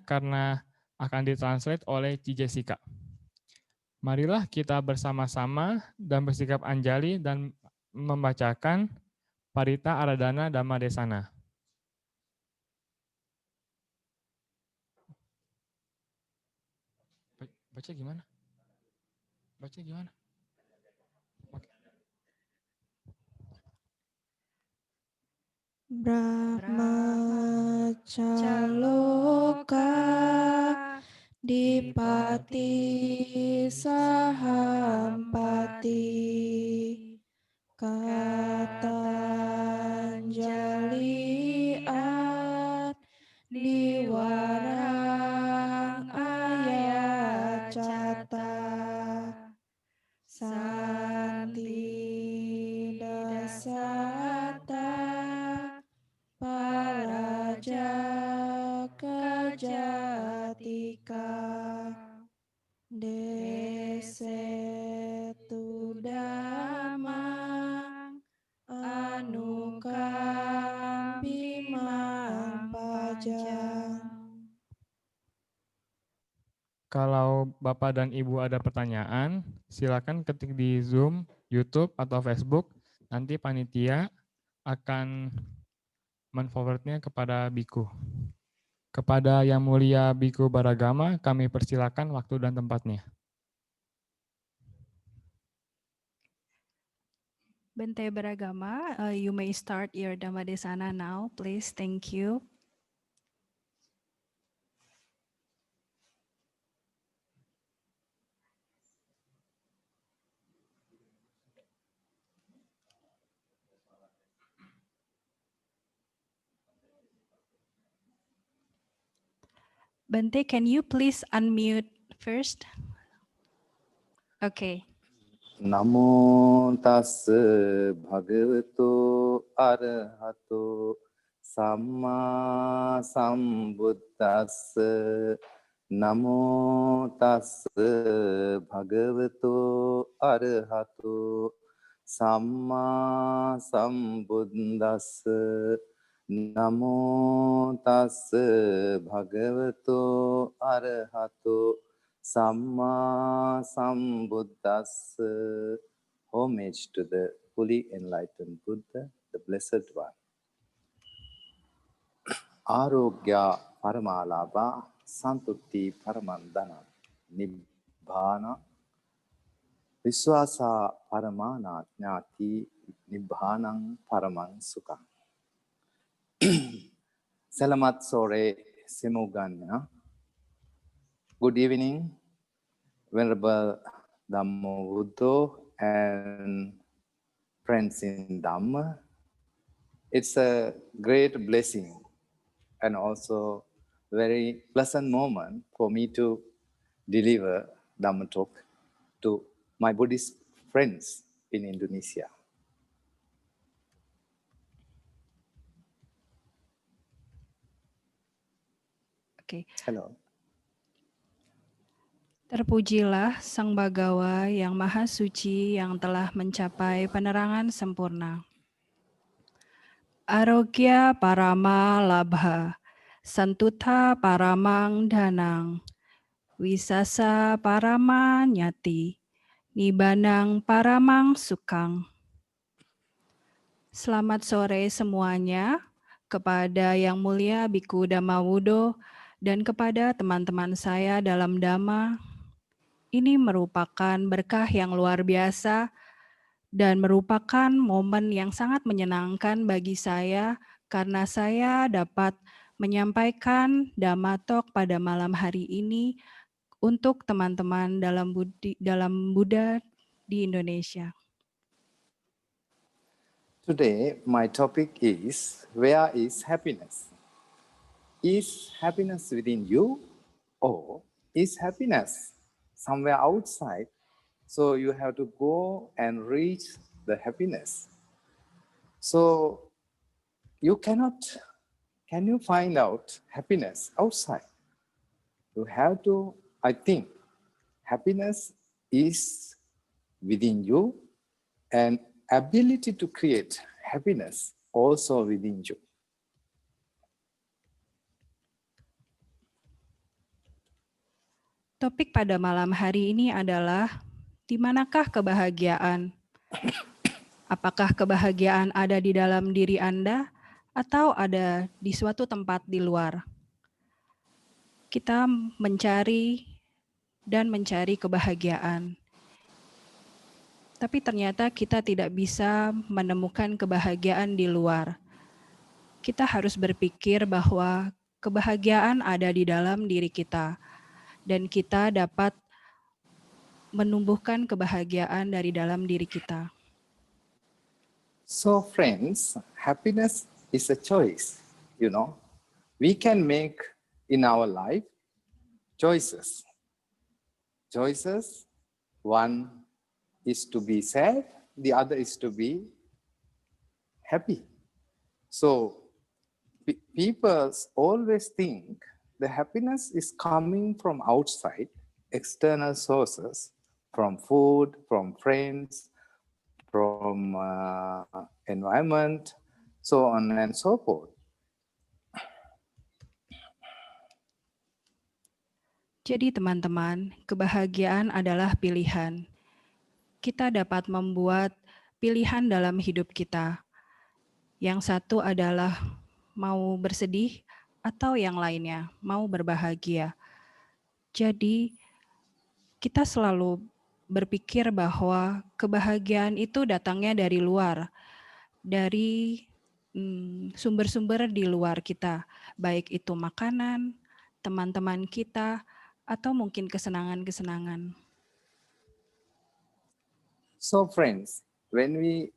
karena akan ditranslate oleh Ci Jessica. Marilah kita bersama-sama dan bersikap anjali dan membacakan Parita Aradana Dhamma Desana. Baca gimana? Baca gimana? Brahmacaloka dipati sahampati katanjali at diwarang ayacata santi dasata paraja kajatika desetu damang anukampimang pajang. Kalau Bapak dan Ibu ada pertanyaan, silakan ketik di Zoom, YouTube, atau Facebook. Nanti panitia akan men-forwardnya kepada Biku. Kepada Yang Mulia Biku Baragama, kami persilakan waktu dan tempatnya. Bente Baragama, you may start your Dhamma Desana now, please. Thank you. Bente, can you please unmute first? Okay. Namo tassa bhagavato arahato samma sambuddhassa. Namo tassa bhagavato arahato samma sambuddhassa. Namo tassa bhagavato arahato Samma Sambuddhassa. Homage to the fully enlightened Buddha, the Blessed One. Arogya Paramalabha Santutti Paramandana Nibbana Viswasa Paramana Jnati Nibbhanang Paramang Sukha. Selamat sore semuanya. Good evening, Venerable Dhamma Buddha and friends in Dhamma. It's a great blessing and also very pleasant moment for me to deliver Dhamma talk to my Buddhist friends in Indonesia. Okay. Hello. Terpujilah Sang Bagawa yang Maha Suci yang telah mencapai penerangan sempurna. Arogya Parama Labha, Santutha Paramang Danang, Wisasa Parama Nyati, Nibanang Paramang Sukang. Selamat sore semuanya, kepada Yang Mulia Biku Dhammawudo dan kepada teman-teman saya dalam Dhamma. Ini merupakan berkah yang luar biasa dan merupakan momen yang sangat menyenangkan bagi saya karena saya dapat menyampaikan Dhamma Talk pada malam hari ini untuk teman-teman dalam Buddha di Indonesia. Today, my topic is, where is happiness? Is happiness within you or is happiness somewhere outside? So you have to go and reach the happiness. So can you find out happiness outside? You have to, I think, happiness is within you and ability to create happiness also within you. Topik pada malam hari ini adalah di manakah kebahagiaan? Apakah kebahagiaan ada di dalam diri Anda atau ada di suatu tempat di luar? Kita mencari dan mencari kebahagiaan. Tapi ternyata kita tidak bisa menemukan kebahagiaan di luar. Kita harus berpikir bahwa kebahagiaan ada di dalam diri kita. Dan kita dapat menumbuhkan kebahagiaan dari dalam diri kita. So friends, happiness is a choice, you know. We can make in our life choices. Choices, one is to be sad, the other is to be happy. So people always think the happiness is coming from outside, external sources, from food, from friends, from environment, so on and so forth. Jadi teman-teman, kebahagiaan adalah pilihan. Kita dapat membuat pilihan dalam hidup kita. Yang satu adalah mau bersedih atau yang lainnya mau berbahagia. Jadi kita selalu berpikir bahwa kebahagiaan itu datangnya dari luar, dari sumber-sumber di luar kita, baik itu makanan, teman-teman kita, atau mungkin kesenangan-kesenangan. So friends, when we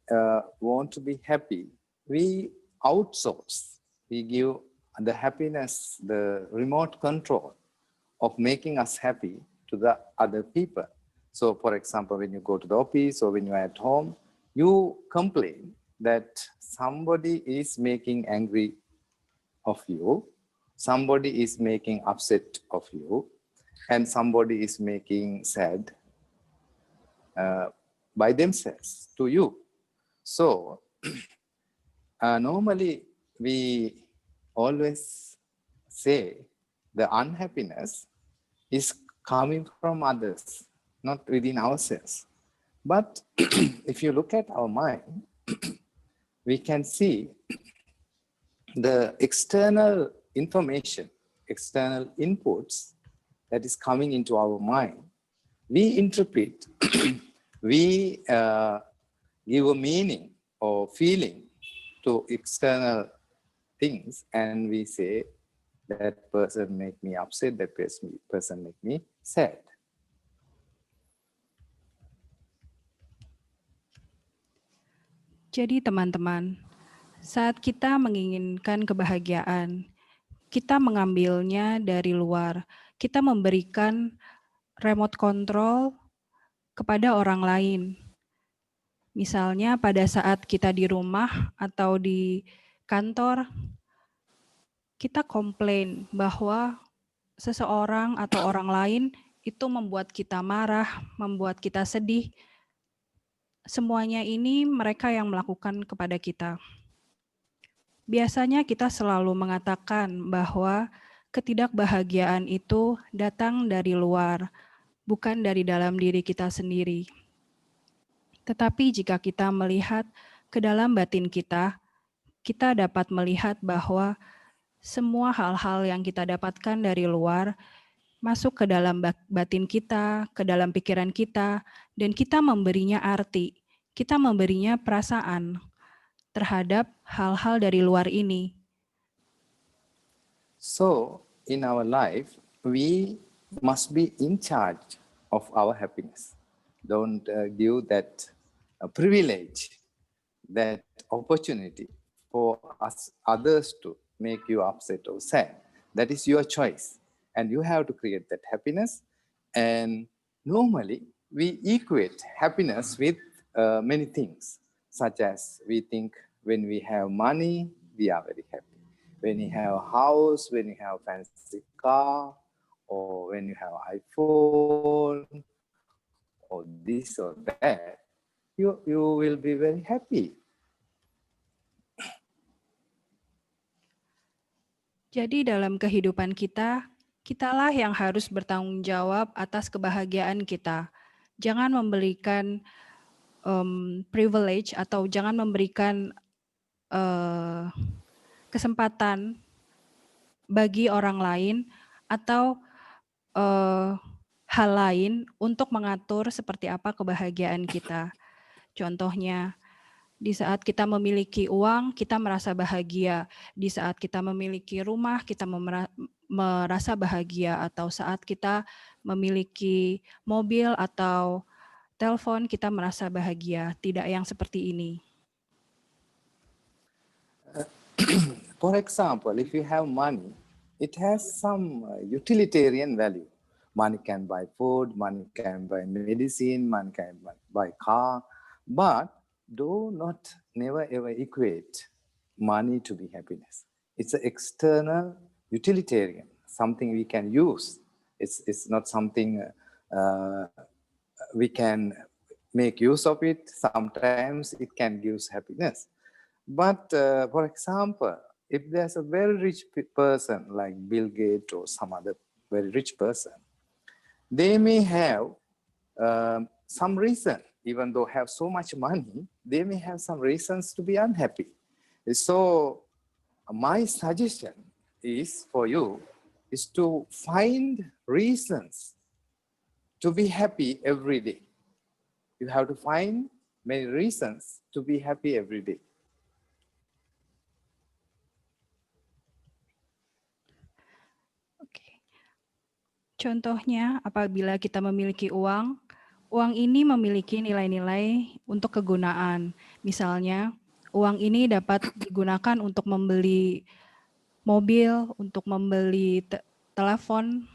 want to be happy, we outsource. We give the happiness, the remote control of making us happy to the other people. So for example, when you go to the office or when you're at home, you complain that somebody is making angry of you, somebody is making upset of you, and somebody is making sad by themselves to you. So normally we always say the unhappiness is coming from others, not within ourselves. But if you look at our mind, we can see the external information, external inputs that is coming into our mind. We interpret, we give a meaning or feeling to external things, and we say that person make me upset, that person make me sad. Jadi teman-teman, saat kita menginginkan kebahagiaan, kita mengambilnya dari luar. Kita memberikan remote control kepada orang lain. Misalnya pada saat kita di rumah atau di kantor, kita komplain bahwa seseorang atau orang lain itu membuat kita marah, membuat kita sedih. Semuanya ini mereka yang melakukan kepada kita. Biasanya kita selalu mengatakan bahwa ketidakbahagiaan itu datang dari luar, bukan dari dalam diri kita sendiri. Tetapi jika kita melihat ke dalam batin kita, kita dapat melihat bahwa semua hal-hal yang kita dapatkan dari luar masuk ke dalam batin kita, ke dalam pikiran kita, dan kita memberinya arti, kita memberinya perasaan terhadap hal-hal dari luar ini. So in our life, we must be in charge of our happiness. Don't give that privilege, that opportunity for us others to make you upset or sad. That is your choice, and you have to create that happiness. And normally we equate happiness with many things, such as we think when we have money, we are very happy. When you have a house, when you have a fancy car, or when you have iPhone, or this or that, you will be very happy. Jadi dalam kehidupan kita, Kitalah yang harus bertanggung jawab atas kebahagiaan kita. Jangan memberikan privilege atau jangan memberikan kesempatan bagi orang lain atau hal lain untuk mengatur seperti apa kebahagiaan kita. Contohnya, di saat kita memiliki uang, kita merasa bahagia. Di saat kita memiliki rumah, kita merasa bahagia. Atau saat kita memiliki mobil atau telepon, kita merasa bahagia. Tidak yang seperti ini. For example, if you have money, it has some utilitarian value. Money can buy food, money can buy medicine, money can buy car, but do not never ever equate money to be happiness. It's an external utilitarian, something we can use. It's not something we can make use of it. Sometimes it can give happiness. But for example, if there's a very rich person like Bill Gates or some other very rich person, they may have some reason, even though have so much money, they may have some reasons to be unhappy. So my suggestion is for you is to find reasons to be happy every day. You have to find many reasons to be happy every day. Contohnya, apabila kita memiliki uang, uang ini memiliki nilai-nilai untuk kegunaan. Misalnya, uang ini dapat digunakan untuk membeli mobil, untuk membeli telepon.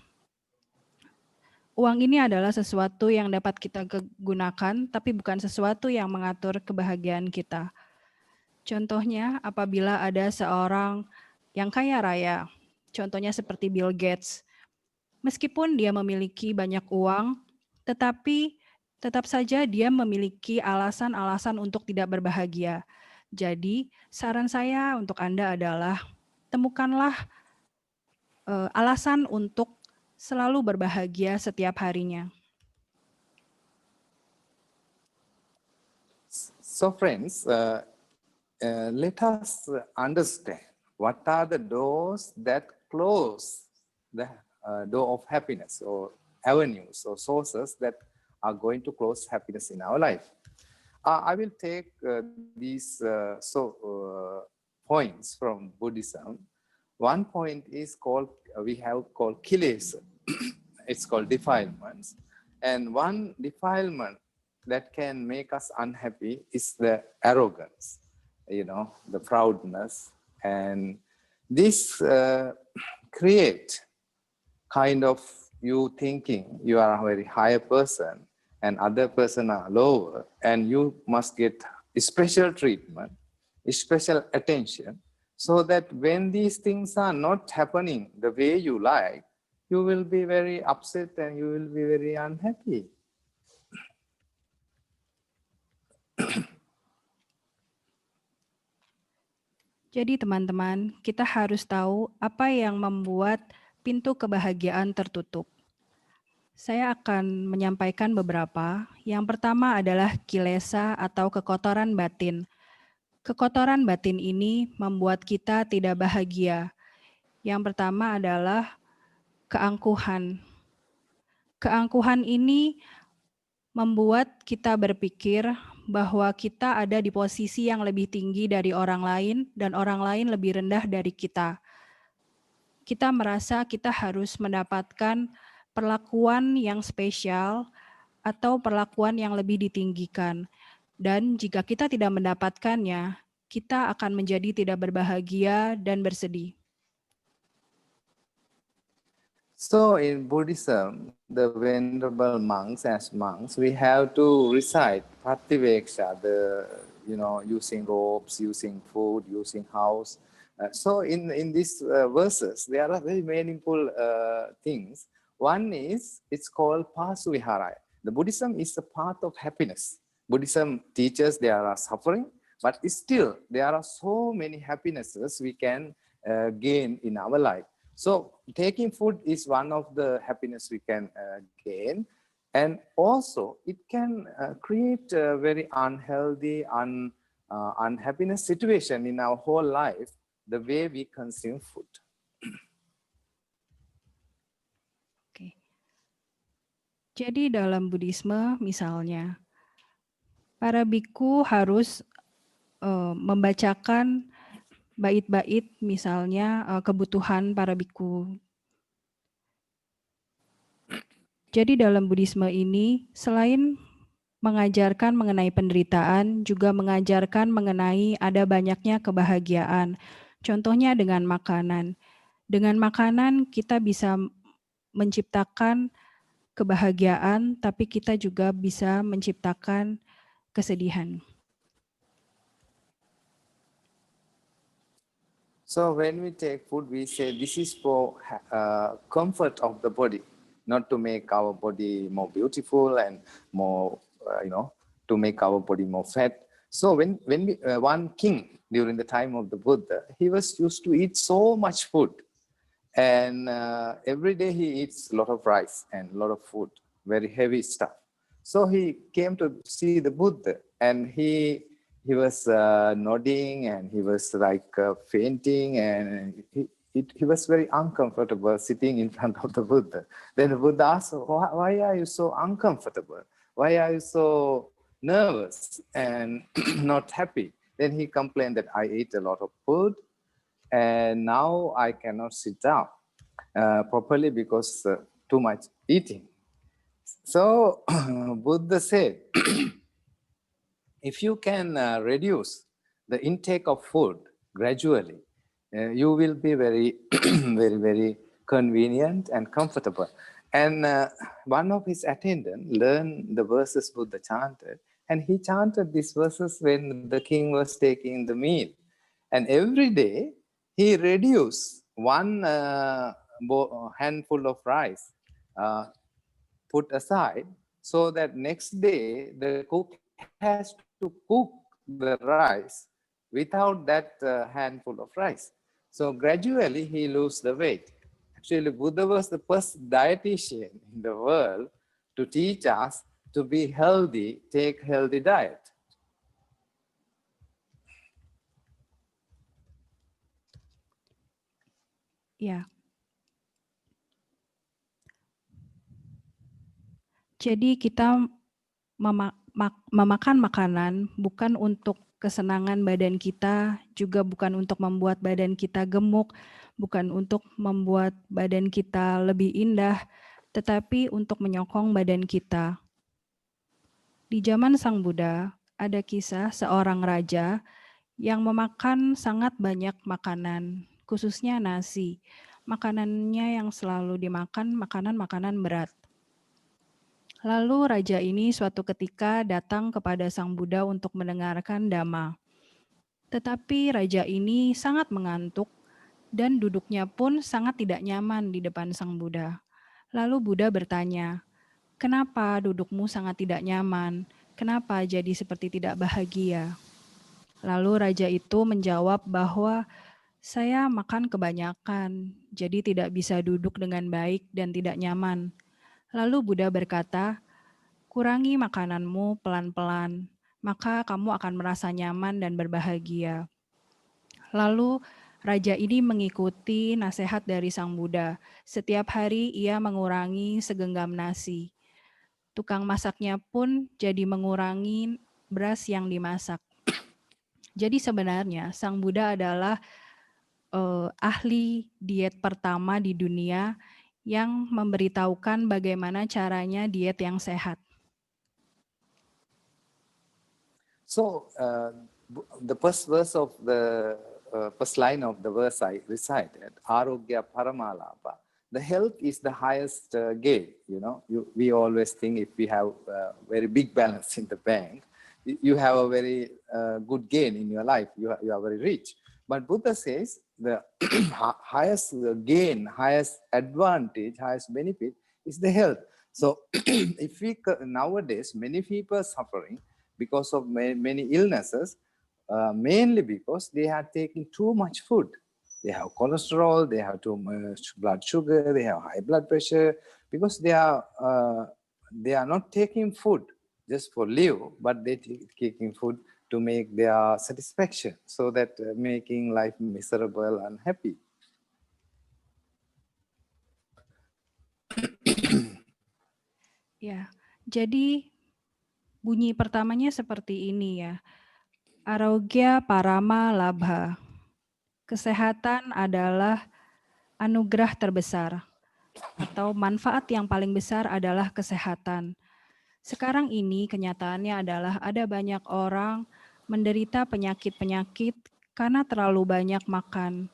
Uang ini adalah sesuatu yang dapat kita gunakan, tapi bukan sesuatu yang mengatur kebahagiaan kita. Contohnya, apabila ada seorang yang kaya raya, contohnya seperti Bill Gates, meskipun dia memiliki banyak uang, tetapi tetap saja dia memiliki alasan-alasan untuk tidak berbahagia. Jadi, saran saya untuk Anda adalah temukanlah alasan untuk selalu berbahagia setiap harinya. So friends, let us understand what are the doors that close the door of happiness, or avenues or sources that are going to close happiness in our life. I will take these points from Buddhism. One point is called, we have called kilesa. It's called defilements. And one defilement that can make us unhappy is the arrogance, the proudness. And this create kind of you thinking you are a very higher person and other person are lower, and you must get special treatment, special attention, so that when these things are not happening the way you like, you will be very upset and you will be very unhappy. Jadi teman-teman, kita harus tahu apa yang membuat pintu kebahagiaan tertutup. Saya akan menyampaikan beberapa. Yang pertama adalah kilesa atau kekotoran batin. Kekotoran batin ini membuat kita tidak bahagia. Yang pertama adalah keangkuhan. Keangkuhan ini membuat kita berpikir bahwa kita ada di posisi yang lebih tinggi dari orang lain dan orang lain lebih rendah dari kita. Kita merasa kita harus mendapatkan perlakuan yang spesial atau perlakuan yang lebih ditinggikan. Dan jika kita tidak mendapatkannya, kita akan menjadi tidak berbahagia dan bersedih. So in Buddhism, the venerable monks, we have to recite Prativeksha, using robes, using food, using house. So in these verses, there are very meaningful things. One is, it's called Pasuvihara. The Buddhism is a path of happiness. Buddhism teaches there are suffering, but still there are so many happinesses we can gain in our life. So taking food is one of the happiness we can gain. And also it can create a very unhealthy, unhappiness situation in our whole life, the way we consume food. Oke. Jadi dalam Buddhisme misalnya, para biku harus membacakan bait-bait misalnya kebutuhan para biku. Jadi dalam Buddhisme ini selain mengajarkan mengenai penderitaan, juga mengajarkan mengenai ada banyaknya kebahagiaan. Contohnya dengan makanan. Dengan makanan kita bisa menciptakan kebahagiaan, tapi kita juga bisa menciptakan kesedihan. So when we take food, we say this is for comfort of the body, not to make our body more beautiful and more, to make our body more fat. So when one king during the time of the Buddha, he was used to eat so much food, and every day he eats a lot of rice and a lot of food, very heavy stuff. So he came to see the Buddha, and he was nodding, and he was like fainting, and he was very uncomfortable sitting in front of the Buddha. Then the Buddha asked, why are you so uncomfortable? Why are you so nervous and not happy? Then he complained that I ate a lot of food, and now I cannot sit down properly because too much eating. So Buddha said, if you can reduce the intake of food gradually, you will be very, very, very convenient and comfortable. And one of his attendants learned the verses Buddha chanted, and he chanted these verses when the king was taking the meal. And every day he reduced one handful of rice, put aside, so that next day the cook has to cook the rice without that handful of rice. So gradually he lose the weight. Actually, Buddha was the first dietitian in the world to teach us to be healthy, take healthy diet. Ya. Jadi kita memakan makanan bukan untuk kesenangan badan kita, juga bukan untuk membuat badan kita gemuk, bukan untuk membuat badan kita lebih indah, tetapi untuk menyokong badan kita. Di zaman Sang Buddha, ada kisah seorang raja yang memakan sangat banyak makanan, khususnya nasi. Makanannya yang selalu dimakan makanan-makanan berat. Lalu raja ini suatu ketika datang kepada Sang Buddha untuk mendengarkan Dhamma. Tetapi raja ini sangat mengantuk dan duduknya pun sangat tidak nyaman di depan Sang Buddha. Lalu Buddha bertanya, "Kenapa dudukmu sangat tidak nyaman? Kenapa jadi seperti tidak bahagia?" Lalu raja itu menjawab bahwa saya makan kebanyakan, jadi tidak bisa duduk dengan baik dan tidak nyaman. Lalu Buddha berkata, kurangi makananmu pelan-pelan, maka kamu akan merasa nyaman dan berbahagia. Lalu raja ini mengikuti nasihat dari Sang Buddha. Setiap hari ia mengurangi segenggam nasi. Tukang masaknya pun jadi mengurangi beras yang dimasak. Jadi sebenarnya Sang Buddha adalah ahli diet pertama di dunia yang memberitahukan bagaimana caranya diet yang sehat. So the first verse of the first line of the verse I recited, Arogya Paramalapa. The health is the highest gain. We always think if we have very big balance in the bank, you have a very good gain in your life. You are very rich. But Buddha says the highest gain, highest advantage, highest benefit is the health. So if we nowadays many people are suffering because of many illnesses, mainly because they are taking too much food. They have cholesterol, they have too much blood sugar, they have high blood pressure, because they are not taking food just for live, but they taking food to make their satisfaction, so that making life miserable and unhappy. Ya, jadi bunyi pertamanya seperti ini ya. Arogya Parama Labha. Kesehatan adalah anugerah terbesar, atau manfaat yang paling besar adalah kesehatan. Sekarang ini kenyataannya adalah ada banyak orang menderita penyakit-penyakit karena terlalu banyak makan,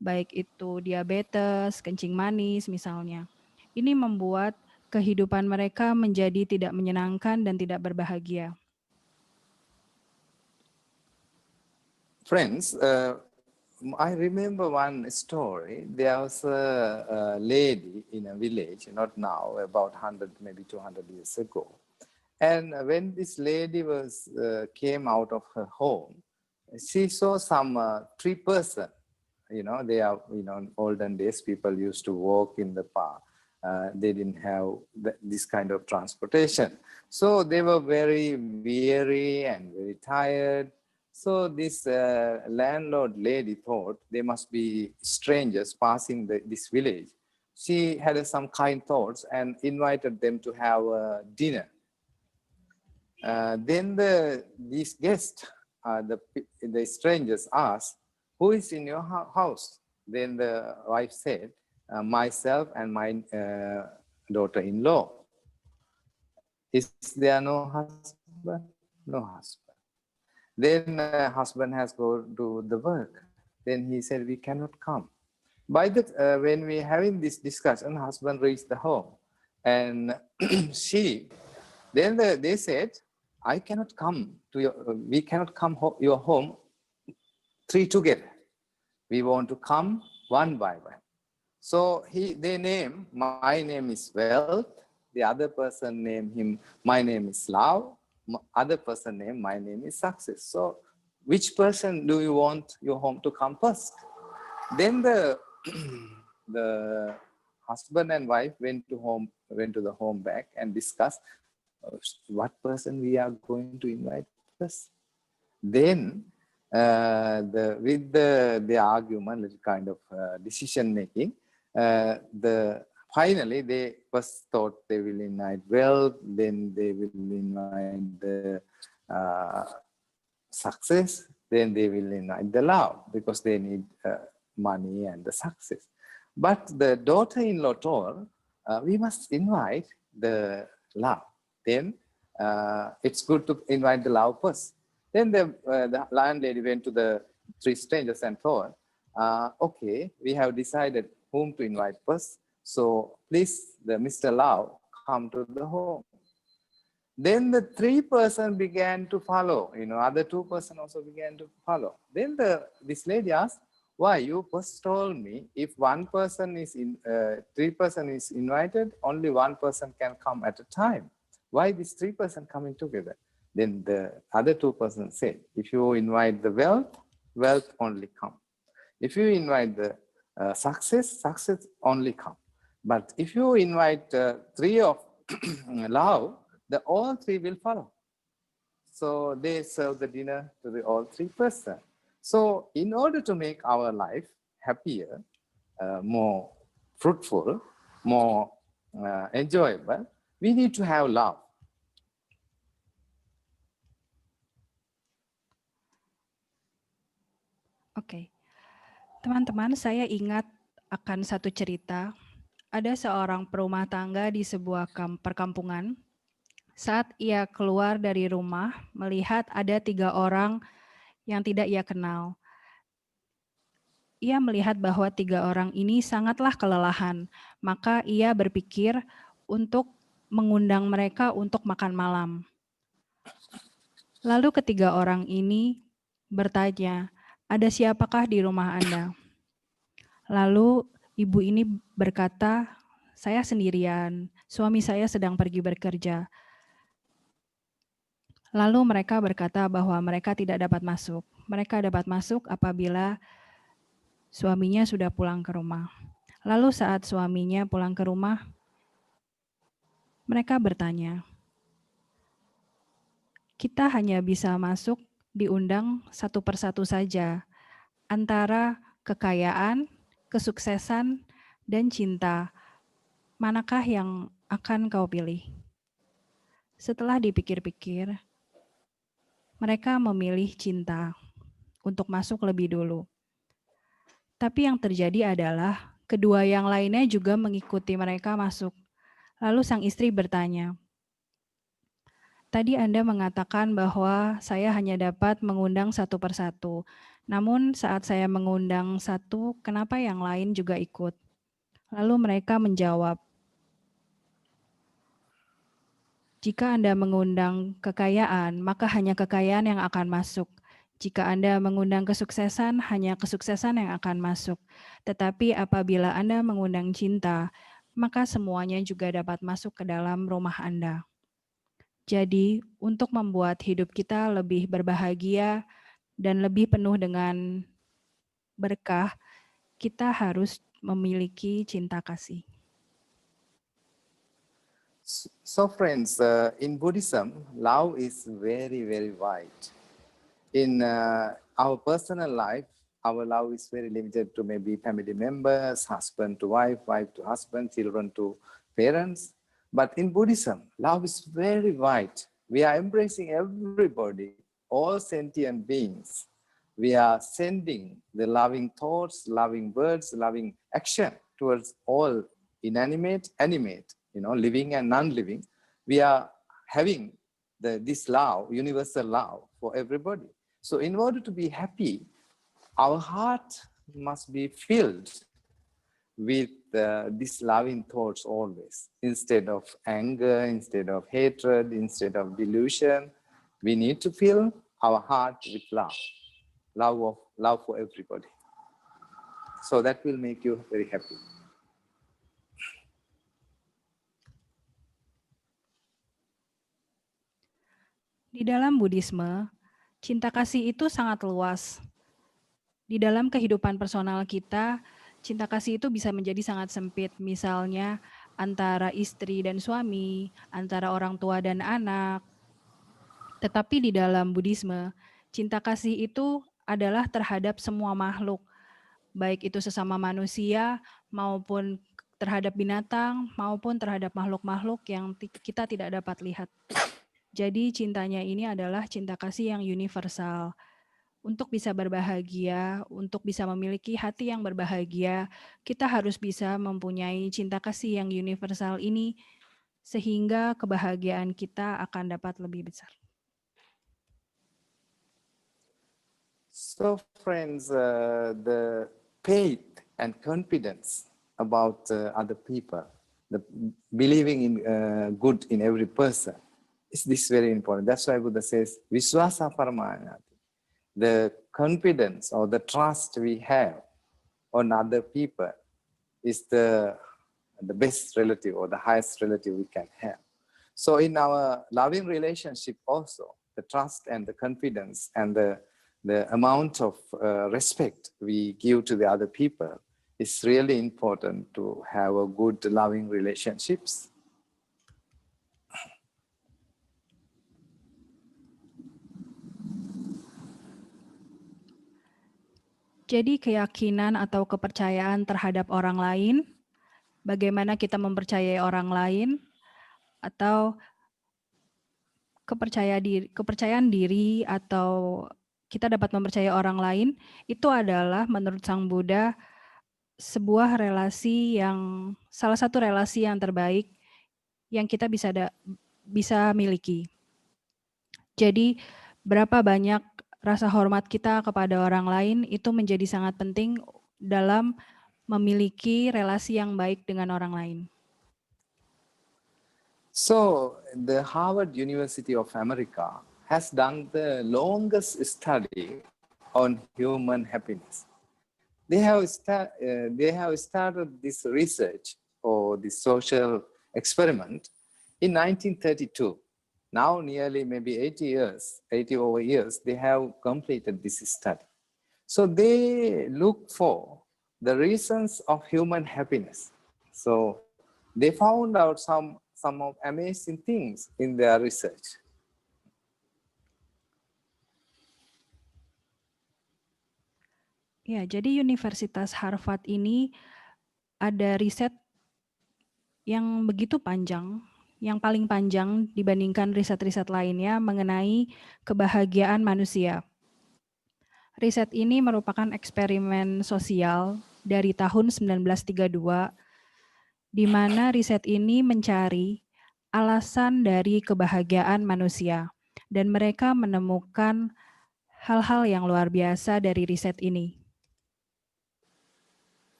baik itu diabetes, kencing manis misalnya. Ini membuat kehidupan mereka menjadi tidak menyenangkan dan tidak berbahagia. Friends, I remember one story. There was a lady in a village, not now, about 100, maybe 200 years ago. And when this lady came out of her home, she saw some 3 persons. They are, in olden days, people used to walk in the park. They didn't have this kind of transportation. So they were very weary and very tired. So this landlord lady thought they must be strangers passing this village. She had some kind thoughts and invited them to have dinner. Then these guests, the strangers asked, "Who is in your house?" Then the wife said, "Myself and my daughter-in-law." "Is there no husband?" "No husband." Then husband has gone to the work. Then he said, "We cannot come." When we having this discussion, husband reached the home, and they said, "I cannot come to we cannot come your home 3 together. We want to come one by one." So they name, my name is Wealth. The other person named him, my name is Love. Other person named, my name is Success. So which person do you want your home to come first? Then the husband and wife went to the home back and discussed what person we are going to invite first. Then with the argument, little kind of decision making, finally they first thought they will invite Wealth, then they will invite the Success, then they will invite the Love, because they need money and the success. But the daughter-in-law told, we must invite the Love. Then it's good to invite the Love first. Then the landlady went to the 3 strangers and told, okay, we have decided whom to invite first. So please, the Mr. Love, come to the home. Then the 3 persons began to follow. Other 2 persons also began to follow. Then this lady asked, "Why you first told me if 1 person is 3 persons is invited, only 1 person can come at a time. Why these 3 persons coming together?" Then the other 2 persons said, "If you invite the Wealth only come. If you invite the Success only come. But if you invite 3 of Love, all 3 will follow." So they serve the dinner to all 3 persons. So in order to make our life happier, more fruitful, more enjoyable, we need to have love. Oke. Teman-teman, saya ingat akan satu cerita. Ada seorang perumah tangga di sebuah perkampungan. Saat ia keluar dari rumah, melihat ada 3 orang yang tidak ia kenal. Ia melihat bahwa 3 orang ini sangatlah kelelahan. Maka ia berpikir untuk mengundang mereka untuk makan malam. Lalu ketiga orang ini bertanya, "Ada siapakah di rumah Anda?" Lalu ibu ini berkata, "Saya sendirian, suami saya sedang pergi bekerja." Lalu mereka berkata bahwa mereka tidak dapat masuk. Mereka dapat masuk apabila Suaminya sudah pulang ke rumah. Lalu saat suaminya pulang ke rumah, mereka bertanya, kita hanya bisa masuk diundang satu persatu saja, antara kekayaan, kesuksesan, dan cinta. Manakah yang akan kau pilih? Setelah dipikir-pikir, mereka memilih cinta untuk masuk lebih dulu. Tapi yang terjadi adalah kedua yang lainnya juga mengikuti mereka masuk. Lalu sang istri bertanya, tadi Anda mengatakan bahwa saya hanya dapat mengundang satu persatu. Namun saat saya mengundang satu, kenapa yang lain juga ikut? Lalu mereka menjawab, jika Anda mengundang kekayaan, maka hanya kekayaan yang akan masuk. Jika Anda mengundang kesuksesan, hanya kesuksesan yang akan masuk. Tetapi apabila Anda mengundang cinta, maka semuanya juga dapat masuk ke dalam rumah Anda. Jadi, untuk membuat hidup kita lebih berbahagia dan lebih penuh dengan berkah, kita harus memiliki cinta kasih. So friends, in Buddhism, love is very, very wide. In our personal life, our love is very limited to maybe family members, husband to wife, wife to husband, children to parents. But in Buddhism, love is very wide. We are embracing everybody, all sentient beings. We are sending the loving thoughts, loving words, loving action towards all inanimate, animate, living and non-living. We are having this love, universal love for everybody. So in order to be happy, our heart must be filled with these loving thoughts always. Instead of anger, instead of hatred, instead of delusion, we need to fill our heart with love for everybody. So that will make you very happy. Di dalam Buddhisme, cinta kasih itu sangat luas. Di dalam kehidupan personal kita, cinta kasih itu bisa menjadi sangat sempit. Misalnya antara istri dan suami, antara orang tua dan anak. Tetapi di dalam Buddhisme, cinta kasih itu adalah terhadap semua makhluk. Baik itu sesama manusia, maupun terhadap binatang, maupun terhadap makhluk-makhluk yang kita tidak dapat lihat. Jadi cintanya ini adalah cinta kasih yang universal. Untuk bisa berbahagia, untuk bisa memiliki hati yang berbahagia, kita harus bisa mempunyai cinta kasih yang universal ini, sehingga kebahagiaan kita akan dapat lebih besar. So friends, the faith and confidence about other people, the believing in good in every person, is this very important. That's why Buddha says, Viswasa Paramayati. The confidence or the trust we have on other people is the best relative or the highest relative we can have. So in our loving relationship also, the trust and the confidence and the amount of respect we give to the other people is really important to have a good loving relationships. Jadi keyakinan atau kepercayaan terhadap orang lain, bagaimana kita mempercayai orang lain, atau kepercayaan diri atau kita dapat mempercayai orang lain, itu adalah menurut Sang Buddha sebuah relasi yang salah satu relasi yang terbaik yang kita bisa miliki. Jadi berapa banyak rasa hormat kita kepada orang lain itu menjadi sangat penting dalam memiliki relasi yang baik dengan orang lain. So the Harvard University of America has done the longest study on human happiness. They have started this research or this social experiment in 1932. Now nearly maybe 80 over years, they have completed this study. So they look for the reasons of human happiness. So they found out some of amazing things in their research. Ya, jadi Universitas Harvard ini ada riset yang begitu panjang, yang paling panjang dibandingkan riset-riset lainnya mengenai kebahagiaan manusia. Riset ini merupakan eksperimen sosial dari tahun 1932, di mana riset ini mencari alasan dari kebahagiaan manusia, dan mereka menemukan hal-hal yang luar biasa dari riset ini.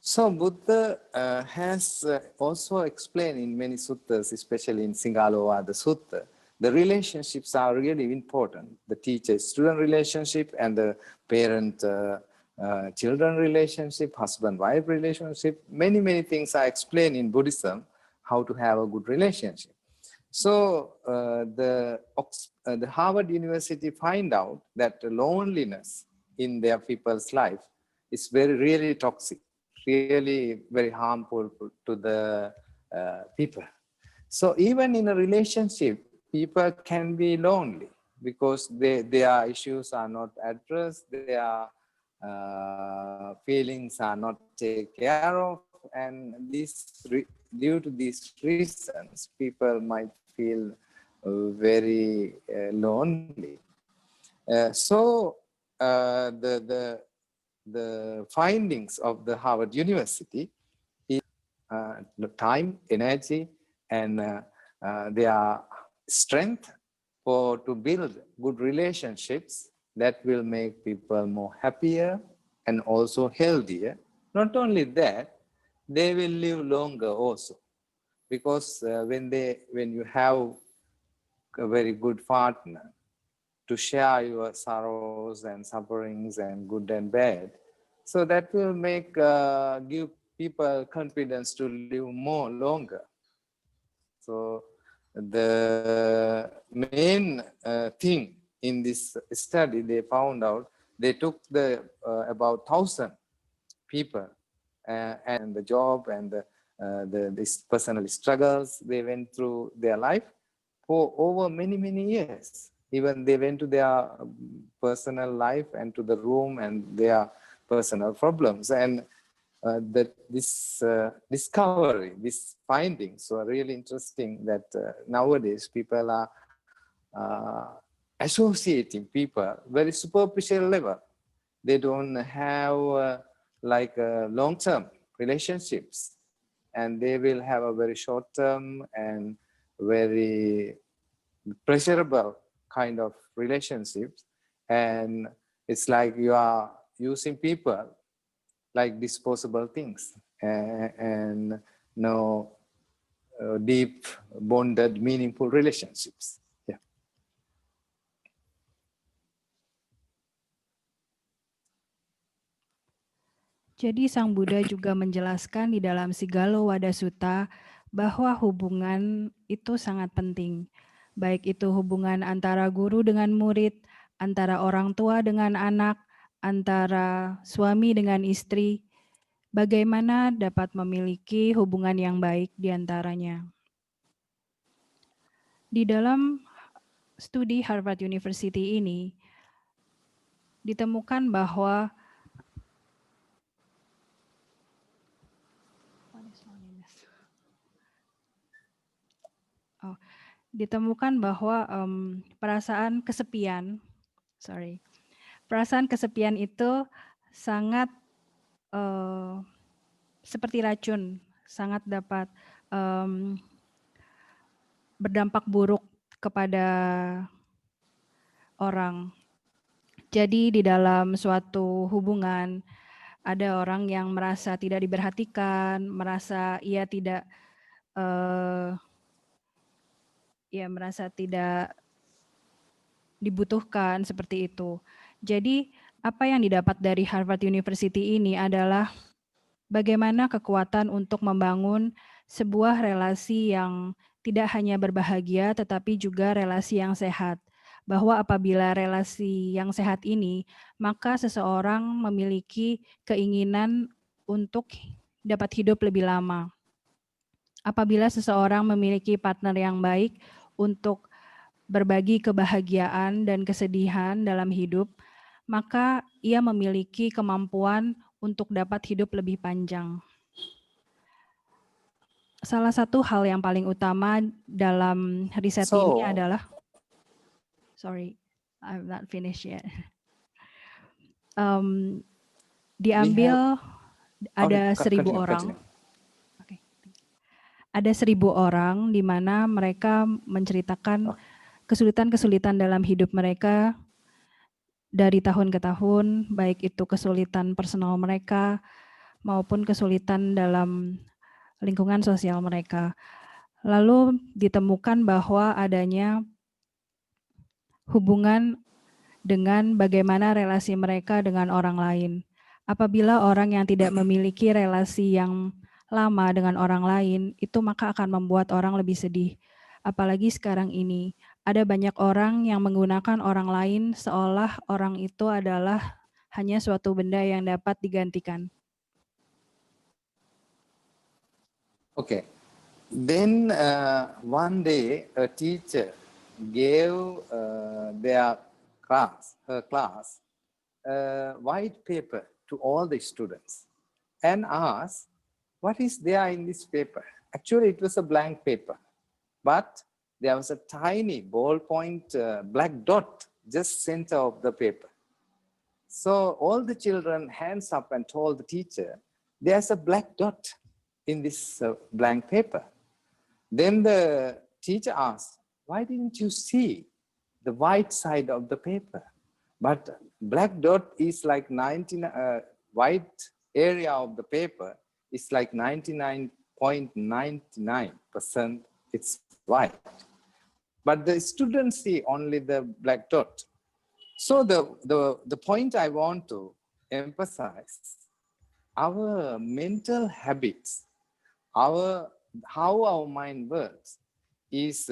So Buddha has also explained in many suttas, especially in Singalovada Sutta, the relationships are really important. The teacher-student relationship and the parent-children relationship, husband-wife relationship, many things are explained in Buddhism, how to have a good relationship. So the Harvard University find out that the loneliness in their people's life is really toxic, really very harmful to the people. So even in a relationship, people can be lonely because their issues are not addressed, their feelings are not taken care of, and due to these reasons, people might feel very lonely. So the findings of the Harvard University is the time, energy, and their strength to build good relationships that will make people more happier and also healthier. Not only that, they will live longer also, because when you have a very good partner to share your sorrows and sufferings and good and bad, so that will give people confidence to live more longer. So the main thing in this study, they found out, they took about 1,000 people and the job and this personal struggles they went through their life for over many years. Even they went to their personal life and to the room and their personal problems. And this discovery, these findings were really interesting, that nowadays people are associating people very superficial level. They don't have like long-term relationships, and they will have a very short-term and very pleasurable kind of relationships. And it's like you are using people like disposable things, and no deep, bonded, meaningful relationships. Yeah. Jadi Sang Buddha juga menjelaskan di dalam Sigalo-Wada Sutta bahwa hubungan itu sangat penting. Baik itu hubungan antara guru dengan murid, antara orang tua dengan anak, antara suami dengan istri, bagaimana dapat memiliki hubungan yang baik di antaranya. Di dalam studi Harvard University ini, ditemukan bahwa perasaan kesepian itu sangat seperti racun, sangat dapat berdampak buruk kepada orang. Jadi di dalam suatu hubungan ada orang yang merasa tidak diperhatikan, merasa ia tidak merasa tidak dibutuhkan, seperti itu. Jadi apa yang didapat dari Harvard University ini adalah bagaimana kekuatan untuk membangun sebuah relasi yang tidak hanya berbahagia tetapi juga relasi yang sehat. bahwa apabila relasi yang sehat ini, maka seseorang memiliki keinginan untuk dapat hidup lebih lama. Apabila seseorang memiliki partner yang baik untuk berbagi kebahagiaan dan kesedihan dalam hidup, maka ia memiliki kemampuan untuk dapat hidup lebih panjang. Salah satu hal yang paling utama dalam riset ini adalah, sorry, I'm not finished yet. Diambil ada 1.000 orang. Okay. Ada 1.000 orang di mana mereka menceritakan kesulitan-kesulitan dalam hidup mereka dari tahun ke tahun, baik itu kesulitan personal mereka maupun kesulitan dalam lingkungan sosial mereka. Lalu ditemukan bahwa adanya hubungan dengan bagaimana relasi mereka dengan orang lain. Apabila orang yang tidak memiliki relasi yang lama dengan orang lain, itu maka akan membuat orang lebih sedih. Apalagi sekarang ini, ada banyak orang yang menggunakan orang lain seolah orang itu adalah hanya suatu benda yang dapat digantikan. Okay. Then one day a teacher gave her class, a white paper to all the students and asked, what is there in this paper? Actually, it was a blank paper, but there was a tiny ballpoint black dot just center of the paper. So all the children hands up and told the teacher, there's a black dot in this blank paper. Then the teacher asked, why didn't you see the white side of the paper? But black dot is like white area of the paper is like 99.99% it's white. But the students see only the black dot. So the point I want to emphasize, our mental habits, how our mind works is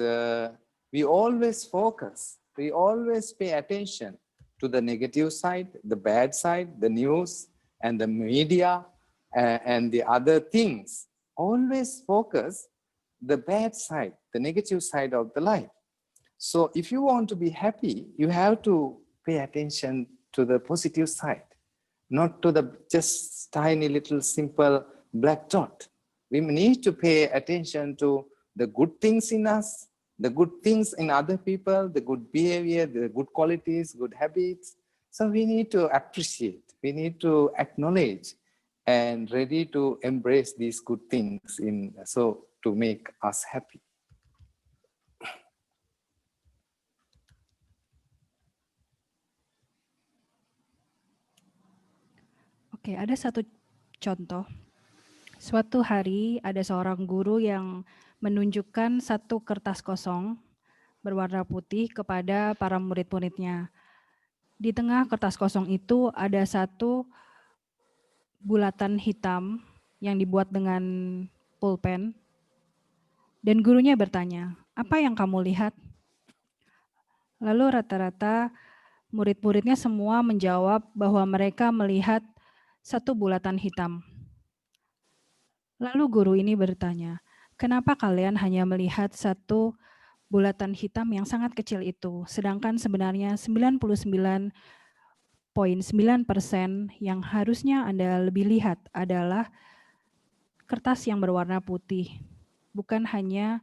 we always focus, we always pay attention to the negative side, the bad side, the news and the media and the other things. Always focus the bad side, the negative side of the life. So if you want to be happy, you have to pay attention to the positive side, not to the just tiny little simple black dot. We need to pay attention to the good things in us, the good things in other people, the good behavior, the good qualities, good habits. So we need to appreciate, we need to acknowledge and ready to embrace these good things to make us happy. Oke, ada satu contoh. Suatu hari ada seorang guru yang menunjukkan satu kertas kosong berwarna putih kepada para murid-muridnya. Di tengah kertas kosong itu ada satu bulatan hitam yang dibuat dengan pulpen. Dan gurunya bertanya, apa yang kamu lihat? Lalu rata-rata murid-muridnya semua menjawab bahwa mereka melihat satu bulatan hitam. Lalu guru ini bertanya, kenapa kalian hanya melihat satu bulatan hitam yang sangat kecil itu, sedangkan sebenarnya 99,9% yang harusnya Anda lebih lihat adalah kertas yang berwarna putih, bukan hanya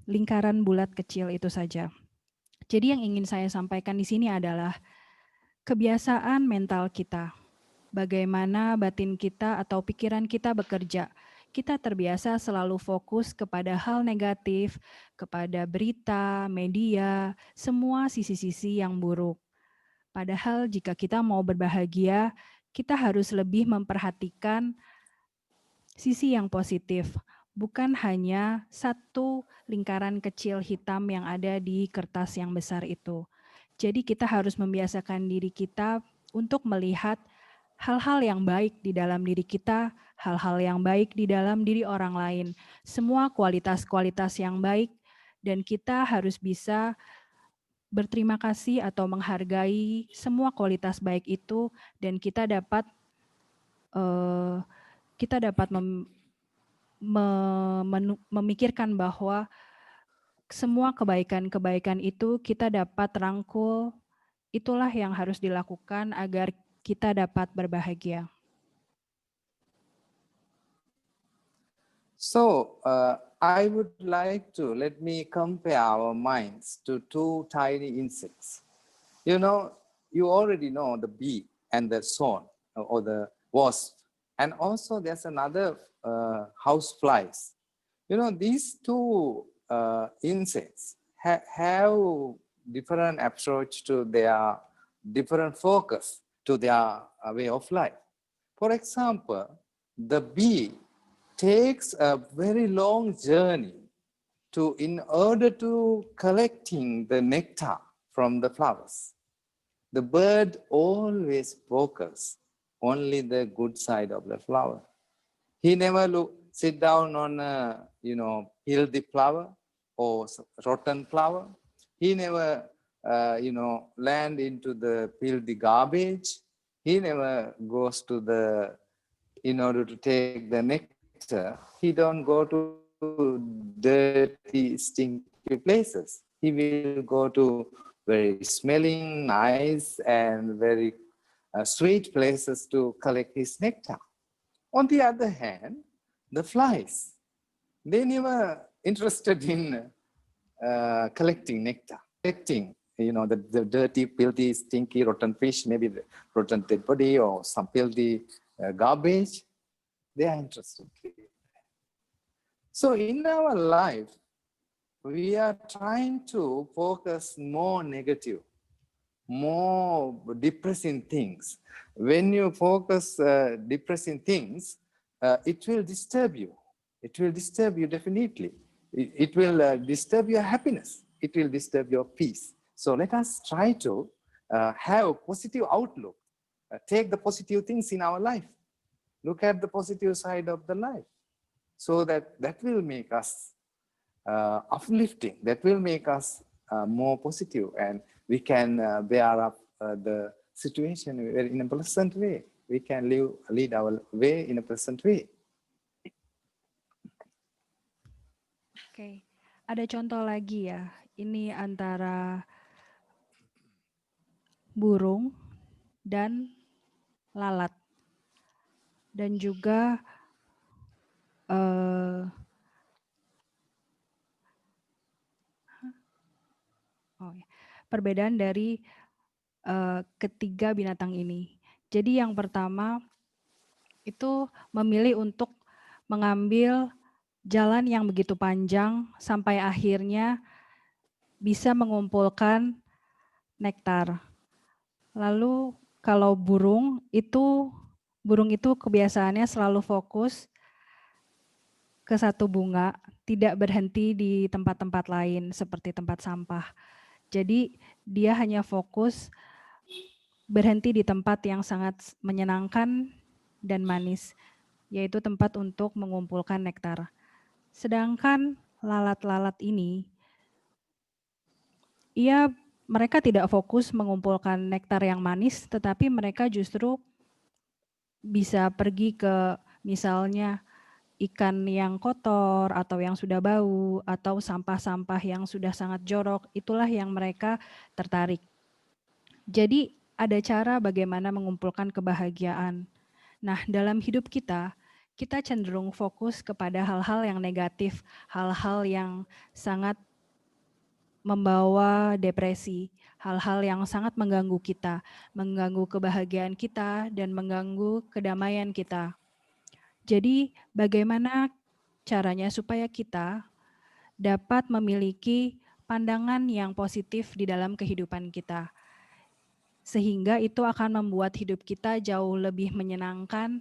lingkaran bulat kecil itu saja. Jadi yang ingin saya sampaikan di sini adalah kebiasaan mental kita. Bagaimana batin kita atau pikiran kita bekerja. Kita terbiasa selalu fokus kepada hal negatif, kepada berita, media, semua sisi-sisi yang buruk. Padahal jika kita mau berbahagia, kita harus lebih memperhatikan sisi yang positif, bukan hanya satu lingkaran kecil hitam yang ada di kertas yang besar itu. Jadi kita harus membiasakan diri kita untuk melihat hal-hal yang baik di dalam diri kita, hal-hal yang baik di dalam diri orang lain. Semua kualitas-kualitas yang baik Dan kita harus bisa berterima kasih atau menghargai semua kualitas baik itu, dan kita dapat memikirkan bahwa semua kebaikan-kebaikan itu kita dapat rangkul. Itulah yang harus dilakukan agar kita dapat berbahagia. So, I would like to let me compare our minds to two tiny insects. You know, you already know the bee and the swan or the wasp, and also there's another house flies. You know, these two insects have different approach to their different focus to their way of life. For example, the bee takes a very long journey in order to collecting the nectar from the flowers. The bird always focus only the good side of the flower. He never sit down on a healthy flower or rotten flower. He never land into the filthy garbage. He never goes to in order to take the nectar. He don't go to dirty, stinky places. He will go to very smelling, nice, and very sweet places to collect his nectar. On the other hand, the flies, they never interested in collecting nectar, collecting the dirty, filthy, stinky, rotten fish, maybe the rotten dead body or some filthy garbage. They are interested. So in our life, we are trying to focus more negative, more depressing things. When you focus depressing things, it will disturb you. It will disturb you definitely. It will disturb your happiness. It will disturb your peace. So let us try to have a positive outlook. Take the positive things in our life. Look at the positive side of the life. So that will make us uplifting. That will make us more positive, and we can bear up the situation in a pleasant way. We can lead our way in a pleasant way. Oke, ada contoh lagi ya. Ini antara burung dan lalat. Dan juga perbedaan dari ketiga binatang ini. Jadi yang pertama itu memilih untuk mengambil jalan yang begitu panjang sampai akhirnya bisa mengumpulkan nektar. Lalu kalau burung itu kebiasaannya selalu fokus ke satu bunga, tidak berhenti di tempat-tempat lain seperti tempat sampah. Jadi dia hanya fokus berhenti di tempat yang sangat menyenangkan dan manis, yaitu tempat untuk mengumpulkan nektar. Sedangkan lalat-lalat ini, mereka tidak fokus mengumpulkan nektar yang manis, tetapi mereka justru bisa pergi ke misalnya ikan yang kotor atau yang sudah bau atau sampah-sampah yang sudah sangat jorok, itulah yang mereka tertarik. Jadi ada cara bagaimana mengumpulkan kebahagiaan. Nah, dalam hidup kita cenderung fokus kepada hal-hal yang negatif, hal-hal yang sangat membawa depresi, hal-hal yang sangat mengganggu kita, mengganggu kebahagiaan kita, dan mengganggu kedamaian kita. Jadi bagaimana caranya supaya kita dapat memiliki pandangan yang positif di dalam kehidupan kita, sehingga itu akan membuat hidup kita jauh lebih menyenangkan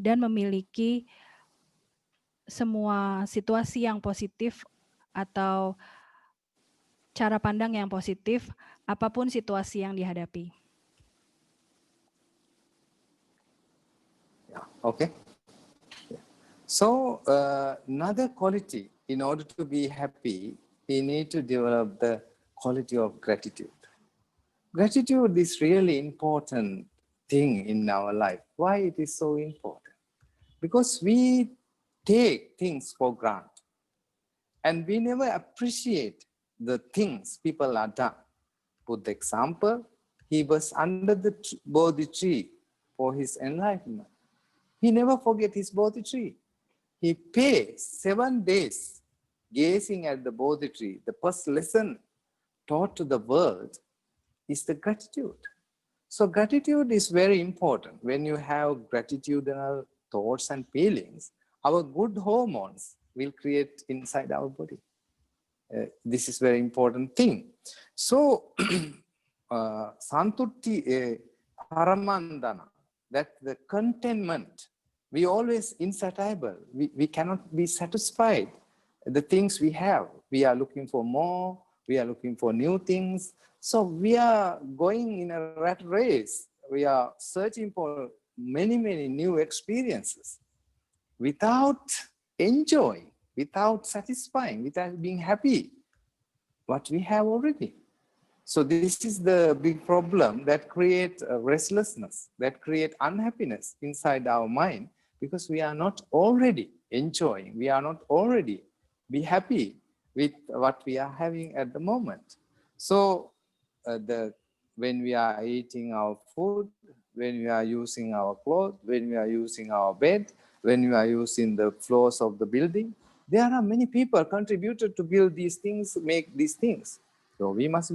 dan memiliki semua situasi yang positif atau cara pandang yang positif apapun situasi yang dihadapi. Okay. So another quality in order to be happy we need to develop the quality of gratitude. Gratitude is really important thing in our life. Why it is so important? Because we take things for granted and we never appreciate the things people are done. For example, he was under the Bodhi tree for his enlightenment. He never forget his Bodhi tree. He paid 7 days gazing at the Bodhi tree. The first lesson taught to the world is the gratitude. So gratitude is very important. When you have gratitudinal thoughts and feelings, our good hormones will create inside our body. This is very important thing. So Santutti Paramandana, that the contentment, we always insatiable. We cannot be satisfied. The things we have, we are looking for more, we are looking for new things. So we are going in a rat race. We are searching for many, many new experiences without enjoying, without satisfying, without being happy what we have already. So this is the big problem that creates restlessness, that creates unhappiness inside our mind, because we are not already enjoying, we are not already be happy with what we are having at the moment. So when we are eating our food, when we are using our clothes, when we are using our bed, when we are using the floors of the building, there are many people contributed to build these things, make these things. So we must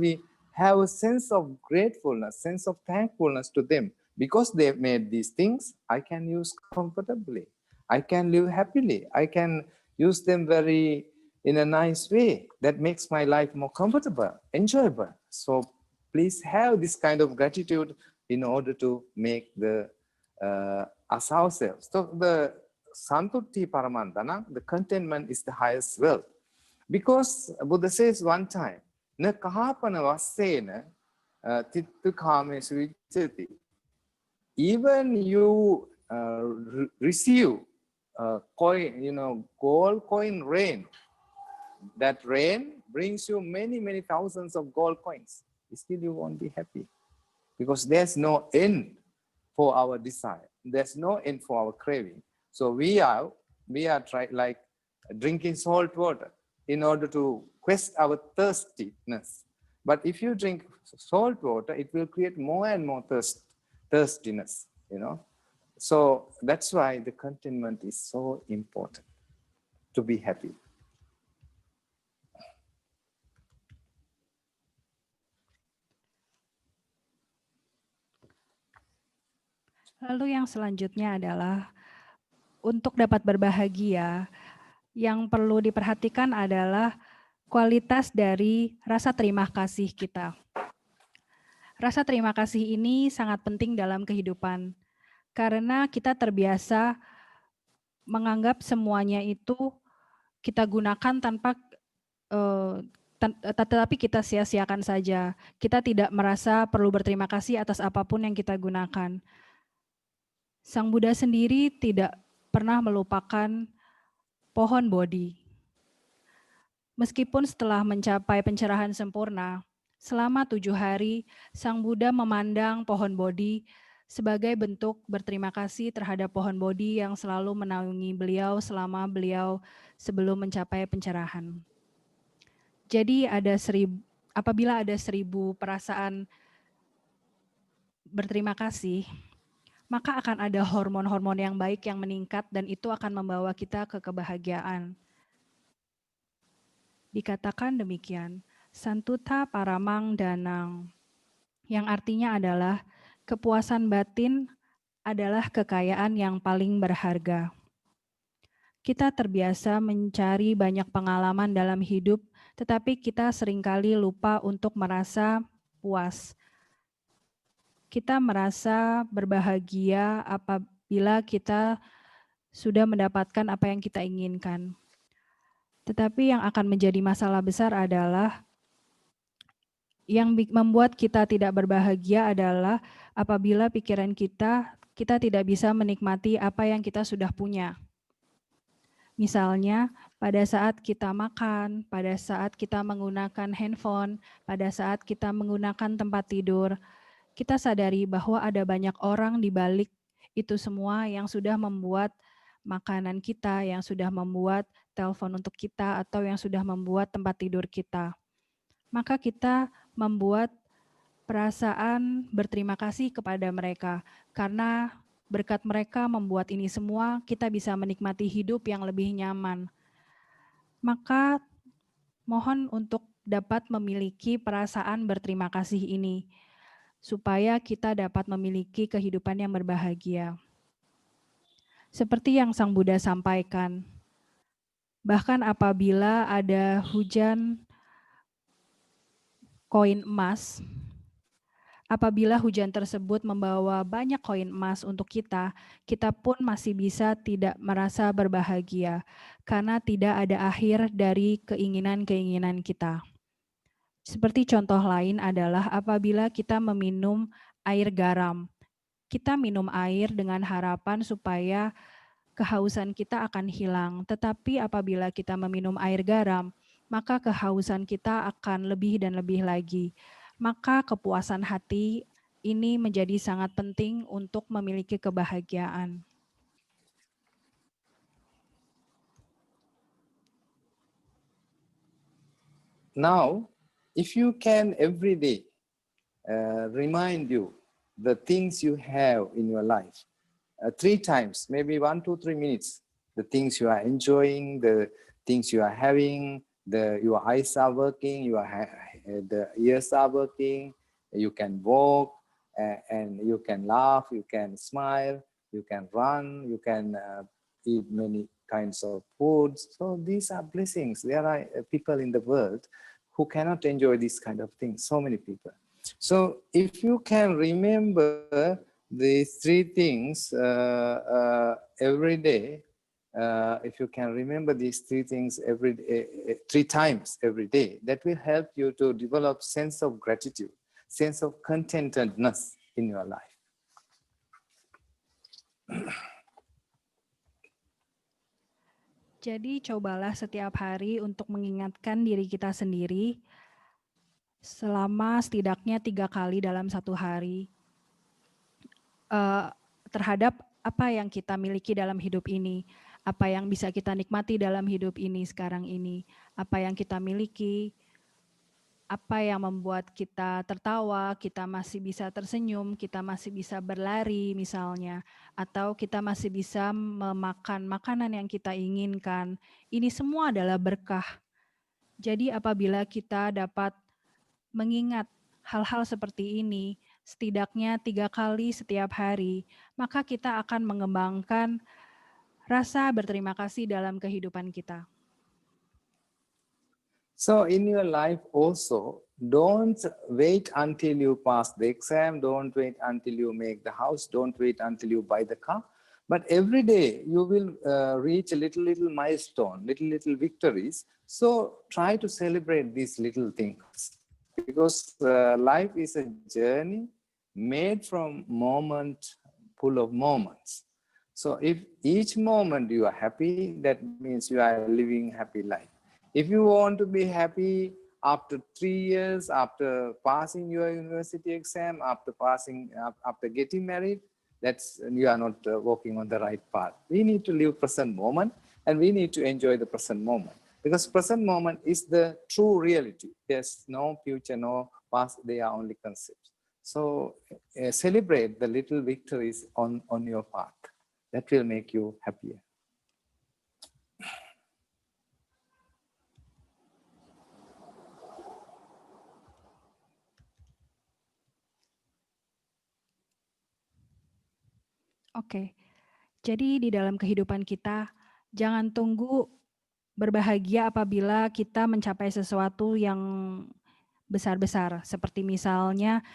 have a sense of gratefulness, sense of thankfulness to them. Because they made these things, I can use comfortably. I can live happily. I can use them in a nice way that makes my life more comfortable, enjoyable. So please have this kind of gratitude in order to make us ourselves. So the Santutti Paramandana, the contentment is the highest wealth. Because Buddha says one time, na kahapana vassena tittu kamesu vichati. Even you receive coin, gold coin rain. That rain brings you many, many thousands of gold coins. Still you won't be happy, because there's no end for our desire. There's no end for our craving. So we are like drinking salt water in order to quench our thirstiness. But if you drink salt water, it will create more and more thirstiness, So that's why the contentment is so important, to be happy. Lalu yang selanjutnya adalah untuk dapat berbahagia, yang perlu diperhatikan adalah kualitas dari rasa terima kasih kita. Rasa terima kasih ini sangat penting dalam kehidupan, karena kita terbiasa menganggap semuanya itu kita gunakan tetapi kita sia-siakan saja. Kita tidak merasa perlu berterima kasih atas apapun yang kita gunakan. Sang Buddha sendiri tidak pernah melupakan pohon Bodhi. Meskipun setelah mencapai pencerahan sempurna, selama 7 hari, Sang Buddha memandang pohon Bodhi sebagai bentuk berterima kasih terhadap pohon Bodhi yang selalu menaungi beliau selama beliau sebelum mencapai pencerahan. Jadi apabila ada 1000 perasaan berterima kasih, maka akan ada hormon-hormon yang baik yang meningkat dan itu akan membawa kita ke kebahagiaan. Dikatakan demikian, Santuta Paramang Danang, yang artinya adalah kepuasan batin adalah kekayaan yang paling berharga. Kita terbiasa mencari banyak pengalaman dalam hidup, tetapi kita seringkali lupa untuk merasa puas. Kita merasa berbahagia apabila kita sudah mendapatkan apa yang kita inginkan. Tetapi yang akan menjadi masalah besar adalah yang membuat kita tidak berbahagia adalah apabila pikiran kita tidak bisa menikmati apa yang kita sudah punya. Misalnya, pada saat kita makan, pada saat kita menggunakan handphone, pada saat kita menggunakan tempat tidur, kita sadari bahwa ada banyak orang di balik itu semua yang sudah membuat makanan kita, yang sudah membuat telepon untuk kita, atau yang sudah membuat tempat tidur kita. Maka kita membuat perasaan berterima kasih kepada mereka, karena berkat mereka membuat ini semua, kita bisa menikmati hidup yang lebih nyaman. Maka mohon untuk dapat memiliki perasaan berterima kasih ini, supaya kita dapat memiliki kehidupan yang berbahagia. Seperti yang Sang Buddha sampaikan, bahkan apabila ada hujan koin emas, apabila hujan tersebut membawa banyak koin emas untuk kita, kita pun masih bisa tidak merasa berbahagia, karena tidak ada akhir dari keinginan-keinginan kita. Seperti contoh lain adalah apabila kita meminum air garam. Kita minum air dengan harapan supaya kehausan kita akan hilang. Tetapi apabila kita meminum air garam, maka kehausan kita akan lebih dan lebih lagi. Maka kepuasan hati ini menjadi sangat penting untuk memiliki kebahagiaan. Now, if you can every day remind you the things you have in your life, 3 times, maybe 1, 2, 3 minutes, the things you are enjoying, the things you are having, your eyes are working, the ears are working, you can walk, and you can laugh, you can smile, you can run, you can eat many kinds of foods. So these are blessings. There are people in the world who cannot enjoy these kind of things, so many people. So if you can remember these 3 things every day, if you can remember these 3 things every day, 3 times every day, that will help you to develop sense of gratitude, sense of contentedness in your life. Jadi cobalah setiap hari untuk mengingatkan diri kita sendiri selama setidaknya 3 kali dalam 1 hari terhadap apa yang kita miliki dalam hidup ini, apa yang bisa kita nikmati dalam hidup ini sekarang ini, apa yang kita miliki, apa yang membuat kita tertawa, kita masih bisa tersenyum, kita masih bisa berlari misalnya, atau kita masih bisa memakan makanan yang kita inginkan. Ini semua adalah berkah. Jadi apabila kita dapat mengingat hal-hal seperti ini, setidaknya 3 kali setiap hari, maka kita akan mengembangkan rasa berterima kasih dalam kehidupan kita. So in your life also, don't wait until you pass the exam, don't wait until you make the house, don't wait until you buy the car, but every day you will reach a little milestone, little victories. So try to celebrate these little things, because life is a journey made from moment, full of moments. So if each moment you are happy, that means you are living happy life. If you want to be happy after 3 years, after passing your university exam, after getting married, that's you are not walking on the right path. We need to live present moment, and we need to enjoy the present moment, because present moment is the true reality. There's no future, no past, they are only concepts. So celebrate the little victories on your path. That will make you happier. Oke, jadi di dalam kehidupan kita, jangan tunggu berbahagia apabila kita mencapai sesuatu yang besar-besar. Seperti misalnya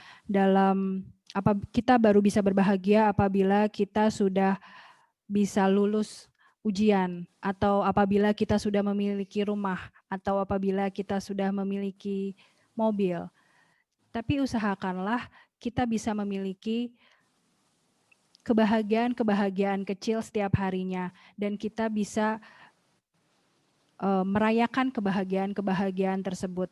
kita baru bisa berbahagia apabila kita sudah bisa lulus ujian, atau apabila kita sudah memiliki rumah, atau apabila kita sudah memiliki mobil. Tapi usahakanlah kita bisa memiliki kebahagiaan-kebahagiaan kecil setiap harinya, dan kita bisa merayakan kebahagiaan-kebahagiaan tersebut.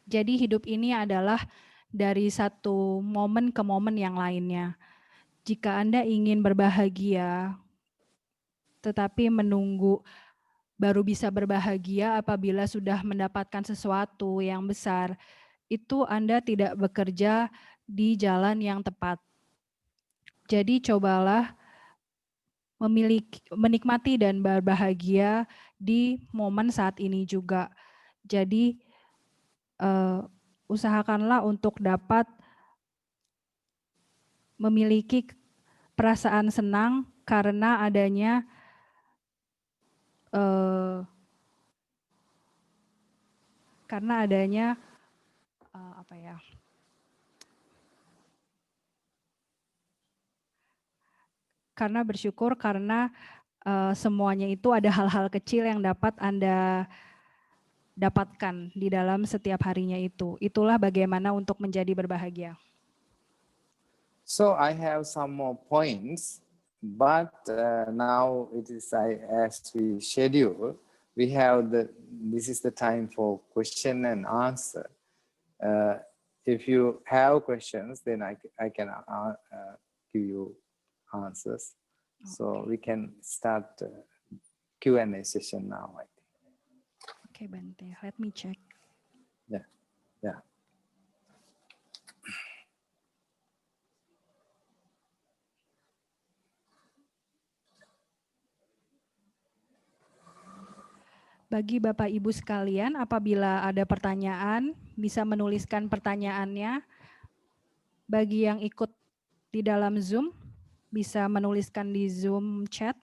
Jadi hidup ini adalah dari satu momen ke momen yang lainnya. Jika Anda ingin berbahagia, tetapi menunggu baru bisa berbahagia apabila sudah mendapatkan sesuatu yang besar, itu Anda tidak bekerja di jalan yang tepat. Jadi cobalah menikmati dan berbahagia di momen saat ini juga. Jadi usahakanlah untuk dapat memiliki perasaan senang karena adanya karena bersyukur karena semuanya itu ada hal-hal kecil yang dapat Anda dapatkan di dalam setiap harinya itu. Itulah bagaimana untuk menjadi berbahagia. So I have some more points, but now it is as we schedule, we have this is the time for question and answer. If you have questions, then I can give you answers. Okay. So we can start Q&A session now, I think. Okay, Bante, let me check. Yeah. Bagi Bapak Ibu sekalian, apabila ada pertanyaan, bisa menuliskan pertanyaannya. Bagi yang ikut di dalam Zoom, bisa menuliskan di Zoom chat.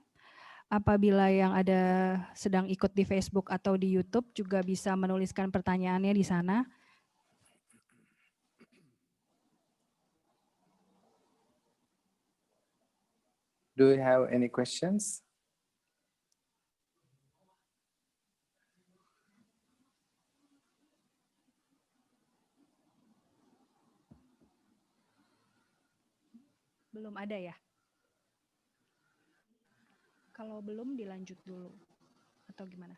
Apabila yang ada sedang ikut di Facebook atau di YouTube, juga bisa menuliskan pertanyaannya di sana. Do you have any questions? Belum ada ya? Kalau belum dilanjut dulu atau gimana?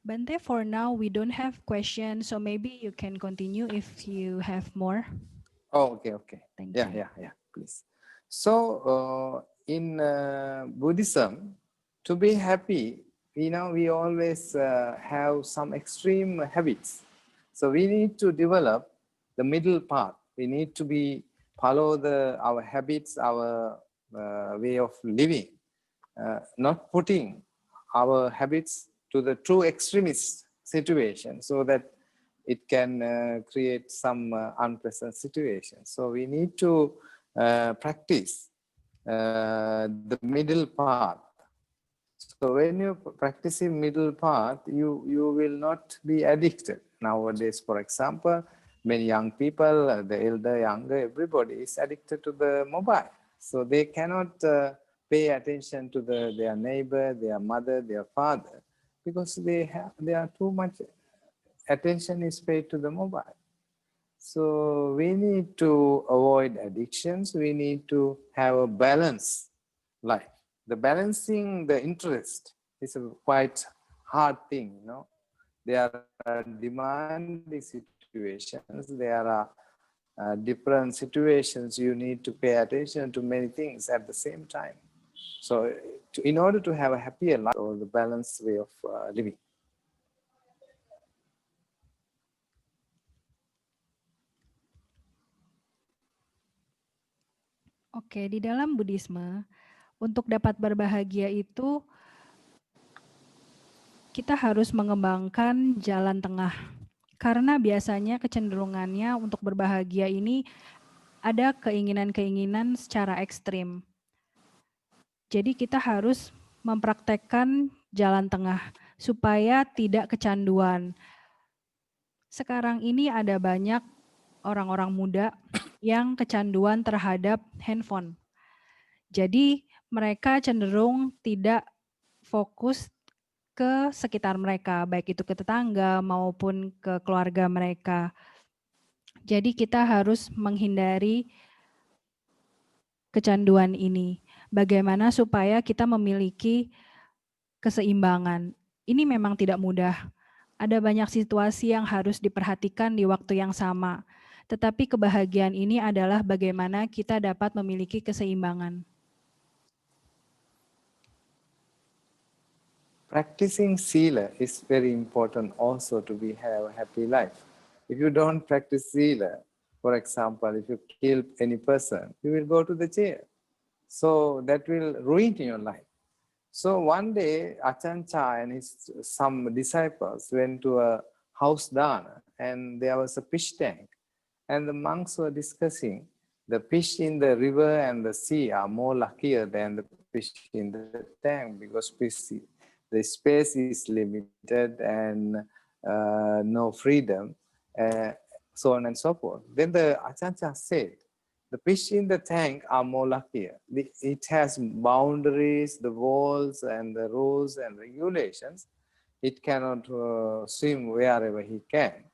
Bante, for now we don't have questions, so maybe you can continue if you have more. Oh, okay. Thank Yeah, please. So in Buddhism, to be happy, we always have some extreme habits. So we need to develop the middle path. We need to follow our habits, our way of living, not putting our habits to the true extremist situation, so that it can create some unpleasant situation. So we need to practice the middle path. So when you practice the middle path, you will not be addicted. Nowadays, for example, many young people, the elder, younger, everybody is addicted to the mobile. So they cannot pay attention to their neighbor, their mother, their father, because they are too much attention is paid to the mobile. So we need to avoid addictions. We need to have a balanced life. The balancing the interest is a quite hard thing, There are demanding situations. There are different situations. You need to pay attention to many things at the same time. So in order to have a happier life, or the balanced way of living. Oke, di dalam Buddhisme, untuk dapat berbahagia itu kita harus mengembangkan jalan tengah. Karena biasanya kecenderungannya untuk berbahagia ini ada keinginan-keinginan secara ekstrim. Jadi kita harus mempraktekkan jalan tengah supaya tidak kecanduan. Sekarang ini ada banyak orang-orang muda yang kecanduan terhadap handphone. Jadi mereka cenderung tidak fokus ke sekitar mereka, baik itu ke tetangga maupun ke keluarga mereka. Jadi kita harus menghindari kecanduan ini. Bagaimana supaya kita memiliki keseimbangan. Ini memang tidak mudah. Ada banyak situasi yang harus diperhatikan di waktu yang sama. Tetapi kebahagiaan ini adalah bagaimana kita dapat memiliki keseimbangan. Practicing sila is very important also to have a happy life. If you don't practice sila, for example, if you kill any person, you will go to the jail. So that will ruin your life. So one day, Achancha and some disciples went to a house dana, and there was a fish tank. And the monks were discussing the fish in the river and the sea are more luckier than the fish in the tank, because the space is limited and no freedom, so on and so forth. Then the Achancha said, the fish in the tank are more luckier. It has boundaries, the walls and the rules and regulations. It cannot swim wherever he can.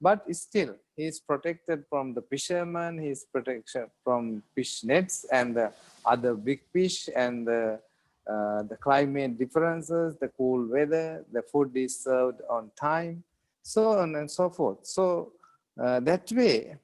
But still, he is protected from the fishermen, he is protected from fish nets and the other big fish, and the climate differences, the cool weather, the food is served on time, so on and so forth. So that way,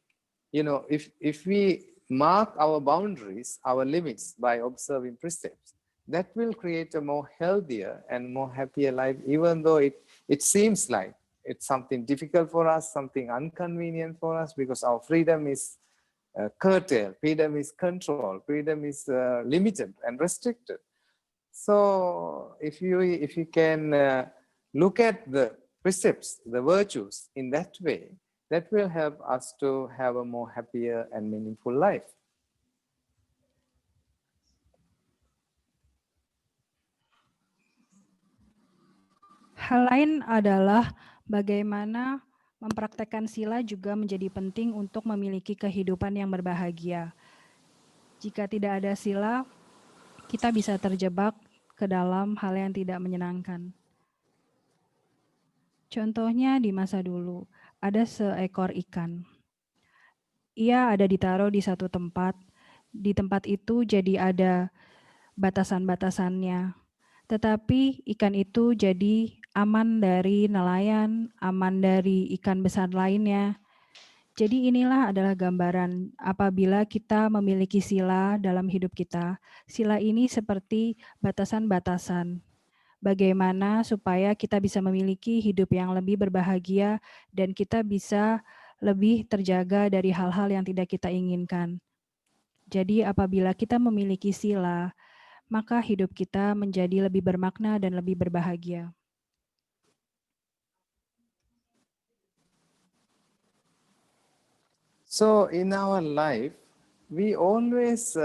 you know, if we mark our boundaries, our limits by observing precepts, that will create a more healthier and more happier life, even though it seems like it's something difficult for us, something inconvenient for us, because our freedom is curtailed, freedom is controlled, freedom is limited and restricted. So if you can look at the precepts, the virtues in that way, that will help us to have a more happier and meaningful life. Hal lain adalah bagaimana mempraktekkan sila juga menjadi penting untuk memiliki kehidupan yang berbahagia. Jika tidak ada sila, kita bisa terjebak ke dalam hal yang tidak menyenangkan. Contohnya di masa dulu, ada seekor ikan. Ia ada ditaruh di satu tempat. Di tempat itu jadi ada batasan-batasannya. Tetapi ikan itu jadi aman dari nelayan, aman dari ikan besar lainnya. Jadi inilah adalah gambaran apabila kita memiliki sila dalam hidup kita. Sila ini seperti batasan-batasan. Bagaimana supaya kita bisa memiliki hidup yang lebih berbahagia dan kita bisa lebih terjaga dari hal-hal yang tidak kita inginkan. Jadi apabila kita memiliki sila, maka hidup kita menjadi lebih bermakna dan lebih berbahagia. So in our life, we always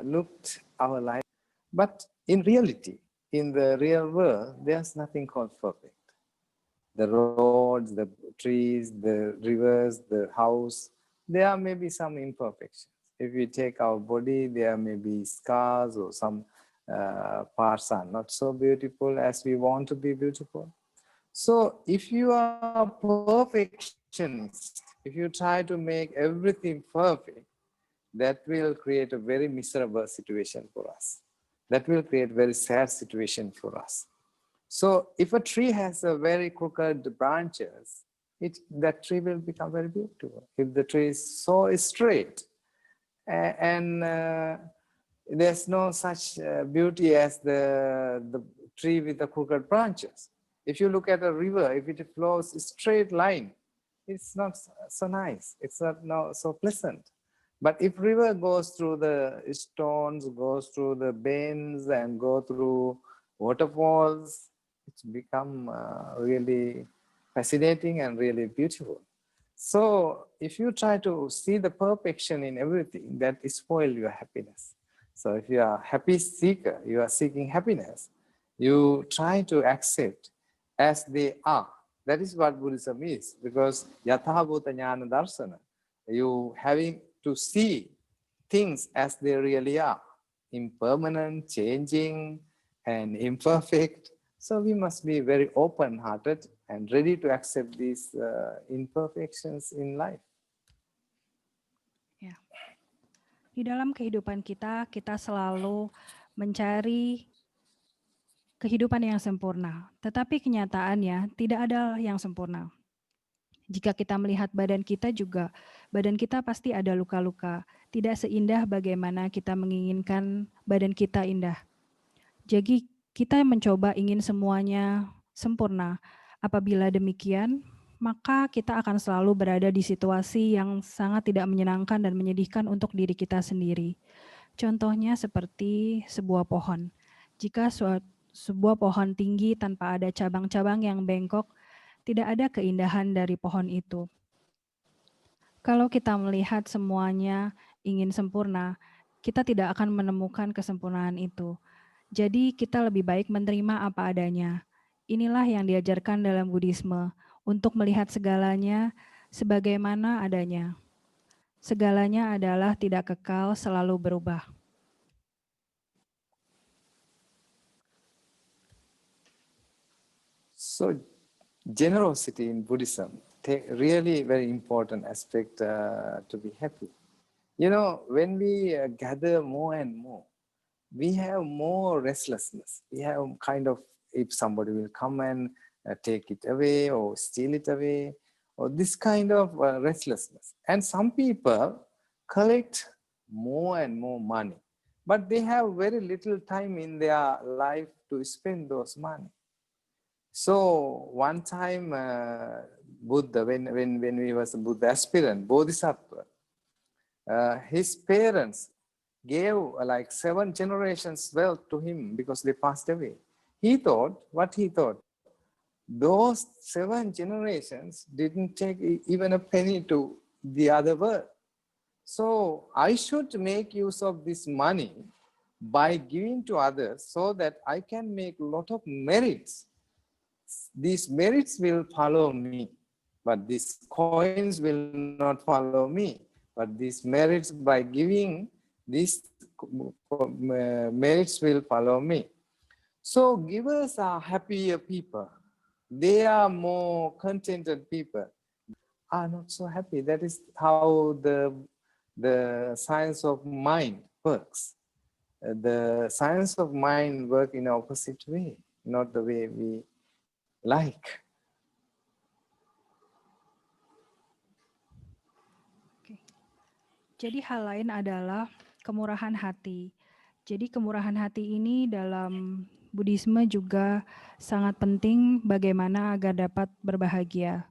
looked our life, but in reality, in the real world, there's nothing called perfect. The roads, the trees, the rivers, the house, there may be some imperfections. If we take our body, there may be scars or some parts are not so beautiful as we want to be beautiful. So if you are perfectionist, if you try to make everything perfect, that will create a very miserable situation for us. That will create a very sad situation for us. So if a tree has a very crooked branches, that tree will become very beautiful. If the tree is so straight and there's no such beauty as the tree with the crooked branches. If you look at a river, if it flows a straight line, it's not so nice. It's not so pleasant. But if river goes through the stones, goes through the bends and go through waterfalls, it's become really fascinating and really beautiful. So if you try to see the perfection in everything, that is spoil your happiness. So if you are a happy seeker, you are seeking happiness, you try to accept as they are. That is what Buddhism is, because yatha bhuta jnana darsana, you having to see things as they really are, impermanent, changing, and imperfect. So we must be very open-hearted and ready to accept these imperfections in life. Ya. Di dalam kehidupan kita, kita selalu mencari kehidupan yang sempurna, tetapi kenyataannya tidak ada yang sempurna. Jika kita melihat badan kita juga, badan kita pasti ada luka-luka. Tidak seindah bagaimana kita menginginkan badan kita indah. Jadi kita mencoba ingin semuanya sempurna. Apabila demikian, maka kita akan selalu berada di situasi yang sangat tidak menyenangkan dan menyedihkan untuk diri kita sendiri. Contohnya seperti sebuah pohon. Jika sebuah pohon tinggi tanpa ada cabang-cabang yang bengkok, tidak ada keindahan dari pohon itu. Kalau kita melihat semuanya ingin sempurna, kita tidak akan menemukan kesempurnaan itu. Jadi kita lebih baik menerima apa adanya. Inilah yang diajarkan dalam Buddhisme, untuk melihat segalanya sebagaimana adanya. Segalanya adalah tidak kekal, selalu berubah. So generosity in Buddhism, really very important aspect to be happy. You know, when we gather more and more, we have more restlessness. We have kind of, if somebody will come and take it away or steal it away, or this kind of restlessness. And some people collect more and more money, but they have very little time in their life to spend those money. So one time, Buddha, when he was a Buddha aspirant, Bodhisattva, his parents gave like 7 generations wealth to him because they passed away. He thought, those 7 generations didn't take even a penny to the other world. So I should make use of this money by giving to others so that I can make a lot of merits. These merits will follow me, but these coins will not follow me. But these merits, by giving these merits, will follow me. So givers are happier people. They are more contented people. Are not so happy. That is how the science of mind works. The science of mind works in the opposite way, not the way we like. Jadi hal lain adalah kemurahan hati. Jadi kemurahan hati ini dalam Buddhisme juga sangat penting bagaimana agar dapat berbahagia.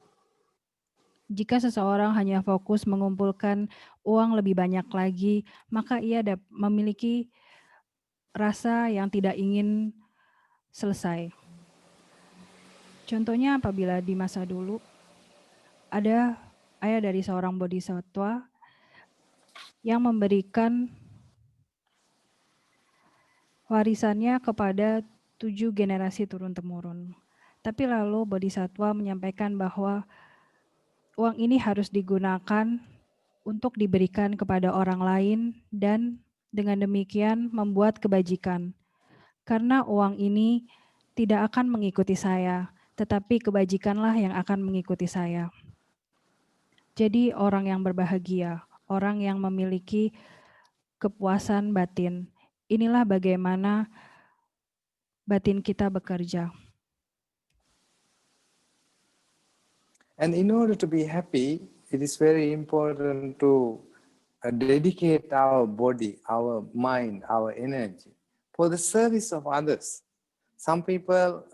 Jika seseorang hanya fokus mengumpulkan uang lebih banyak lagi, maka ia memiliki rasa yang tidak ingin selesai. Contohnya apabila di masa dulu ada ayah dari seorang bodhisattva yang memberikan warisannya kepada 7 generasi turun-temurun. Tapi lalu bodhisattva menyampaikan bahwa uang ini harus digunakan untuk diberikan kepada orang lain dan dengan demikian membuat kebajikan. Karena uang ini tidak akan mengikuti saya, tetapi kebajikanlah yang akan mengikuti saya. Jadi orang yang berbahagia, orang yang memiliki kepuasan batin, inilah bagaimana batin kita bekerja. And in order to be happy, it is very important to dedicate our body, our mind, our energy for the service of others. Some people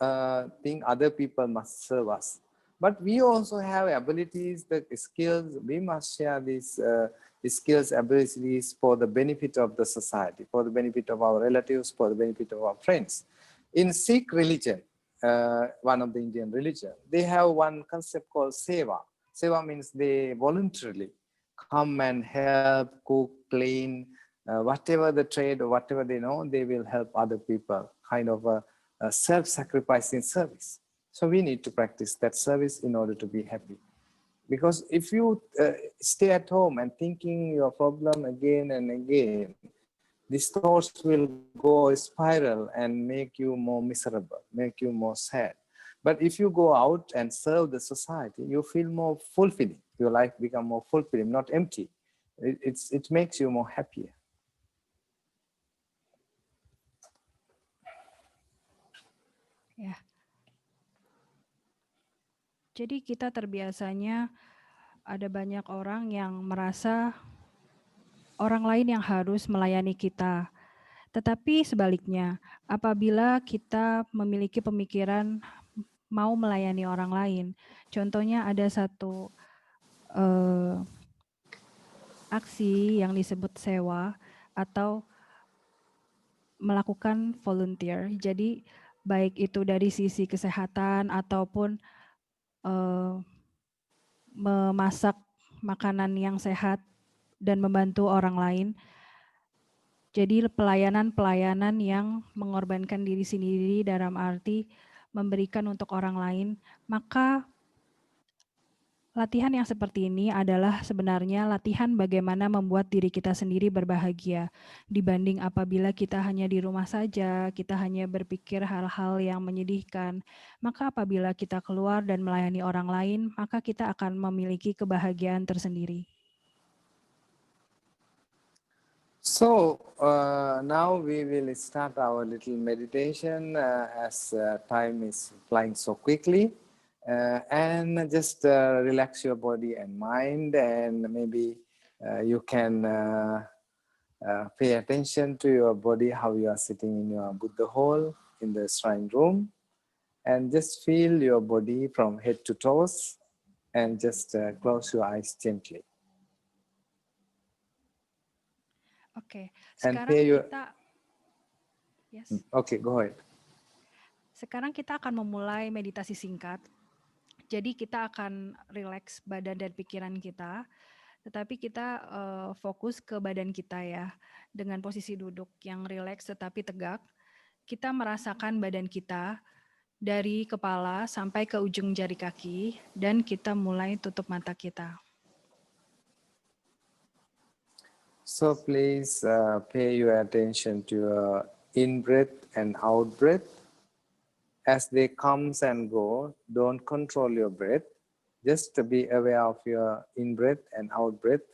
think other people must serve us, but we also have abilities, the skills. We must share these skills, abilities for the benefit of the society, for the benefit of our relatives, for the benefit of our friends. In Sikh religion, one of the Indian religion, they have one concept called seva. Seva means they voluntarily come and help, cook, clean, whatever the trade or whatever they know, they will help other people, kind of a self-sacrificing service. So we need to practice that service in order to be happy. Because if you stay at home and thinking your problem again and again, these thoughts will go spiral and make you more miserable, make you more sad. But if you go out and serve the society, you feel more fulfilling. Your life becomes more fulfilling, not empty. It makes you more happier. Jadi kita terbiasanya ada banyak orang yang merasa orang lain yang harus melayani kita. Tetapi sebaliknya, apabila kita memiliki pemikiran mau melayani orang lain, contohnya ada satu aksi yang disebut sewa atau melakukan volunteer. Jadi baik itu dari sisi kesehatan ataupun memasak makanan yang sehat dan membantu orang lain. Jadi pelayanan-pelayanan yang mengorbankan diri sendiri dalam arti memberikan untuk orang lain, maka latihan yang seperti ini adalah sebenarnya latihan bagaimana membuat diri kita sendiri berbahagia dibanding apabila kita hanya di rumah saja, kita hanya berpikir hal-hal yang menyedihkan. Maka apabila kita keluar dan melayani orang lain, maka kita akan memiliki kebahagiaan tersendiri. So now we will start our little meditation as time is flying so quickly. And just relax your body and mind, and maybe you can pay attention to your body, how you are sitting in your Buddha hall in the shrine room, and just feel your body from head to toes, and just close your eyes gently. Oke, And sekarang kita Okay, go ahead. Sekarang kita akan memulai meditasi singkat. Jadi kita akan rileks badan dan pikiran kita, tetapi kita fokus ke badan kita ya. Dengan posisi duduk yang rileks tetapi tegak, kita merasakan badan kita dari kepala sampai ke ujung jari kaki, dan kita mulai tutup mata kita. So please pay your attention to your in-breath and out-breath. As they comes and go, don't control your breath. Just to be aware of your in-breath and out-breath.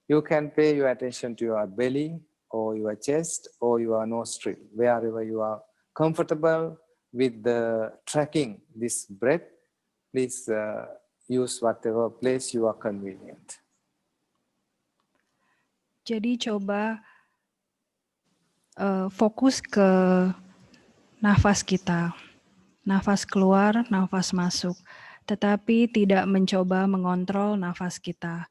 You can pay your attention to your belly or your chest or your nostril, wherever you are comfortable with the tracking this breath. Please use whatever place you are convenient. Jadi coba fokus ke nafas kita. Nafas keluar, nafas masuk. Tetapi tidak mencoba mengontrol nafas kita.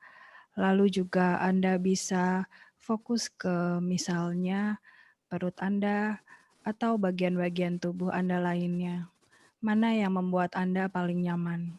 Lalu juga Anda bisa fokus ke misalnya perut Anda atau bagian-bagian tubuh Anda lainnya. Mana yang membuat Anda paling nyaman?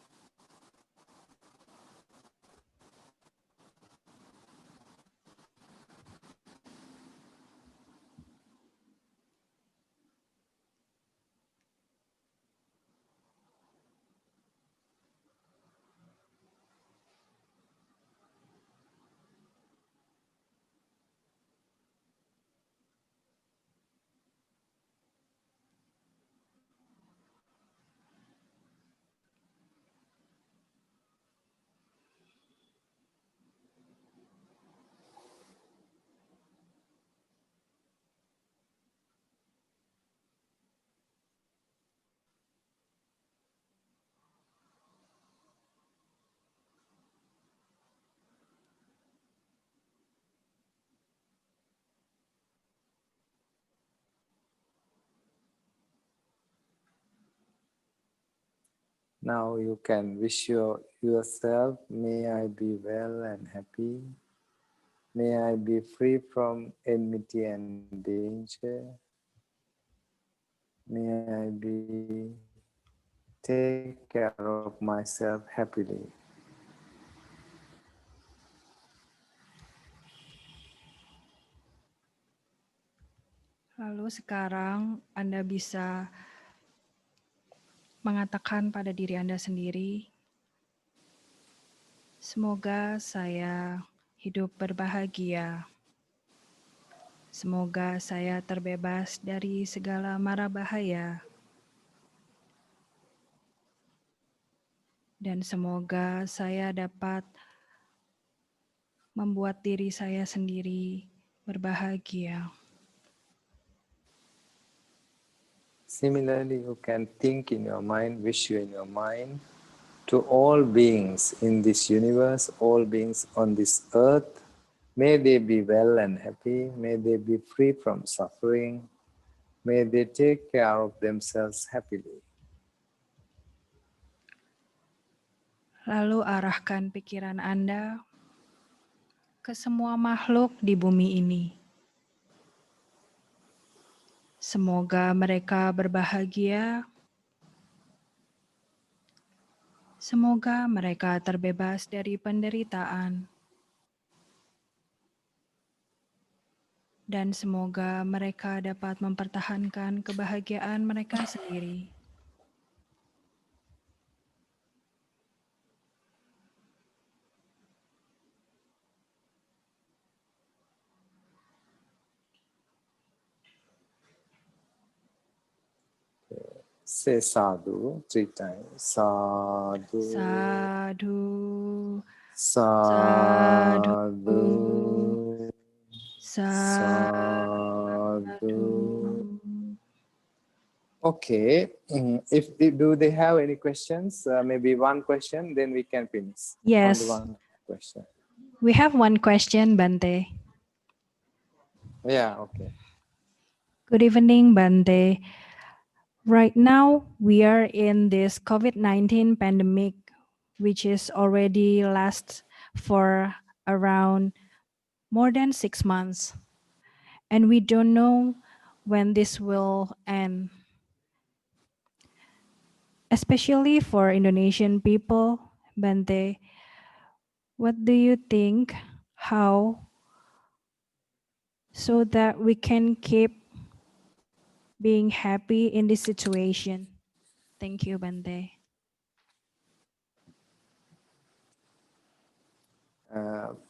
Now you can wish yourself, may I be well and happy. May I be free from enmity and danger. May I be take care of myself happily. Lalu sekarang Anda bisa mengatakan pada diri Anda sendiri, semoga saya hidup berbahagia. Semoga saya terbebas dari segala mara bahaya. Dan semoga saya dapat membuat diri saya sendiri berbahagia. Similarly, you can think in your mind, wish you in your mind, to all beings in this universe, all beings on this earth. May they be well and happy. May they be free from suffering. May they take care of themselves happily. Lalu arahkan pikiran Anda ke semua makhluk di bumi ini. Semoga mereka berbahagia. Semoga mereka terbebas dari penderitaan. Dan semoga mereka dapat mempertahankan kebahagiaan mereka sendiri. Say sadhu 3 times. Sadhu. Sadhu, Sadhu. sadhu. Okay. If do they have any questions? Maybe one question, then we can finish. Yes. Only one question. We have one question, Bante. Yeah. Okay. Good evening, Bante. Right now, we are in this COVID-19 pandemic, which is already lasts for around more than 6 months. And we don't know when this will end. Especially for Indonesian people, Bante, what do you think, how, so that we can keep being happy in this situation? Thank you, Bante.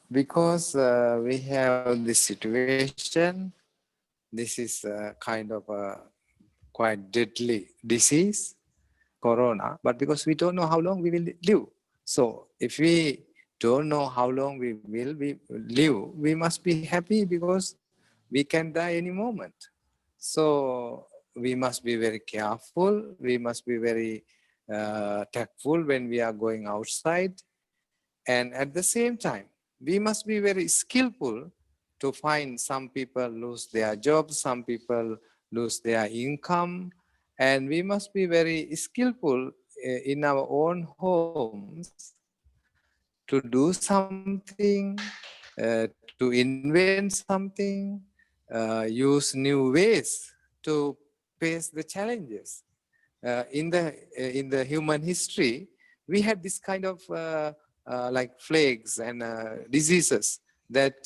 Because we have this situation, this is a kind of a quite deadly disease, corona, but because we don't know how long we will live. So if we don't know how long we will live, we must be happy because we can die any moment. So we must be very careful. We must be very tactful when we are going outside. And at the same time, we must be very skillful to find some people lose their jobs, some people lose their income, and we must be very skillful in our own homes to do something, to invent something, use new ways to face the challenges. In the human history, we had this kind of like plagues and diseases that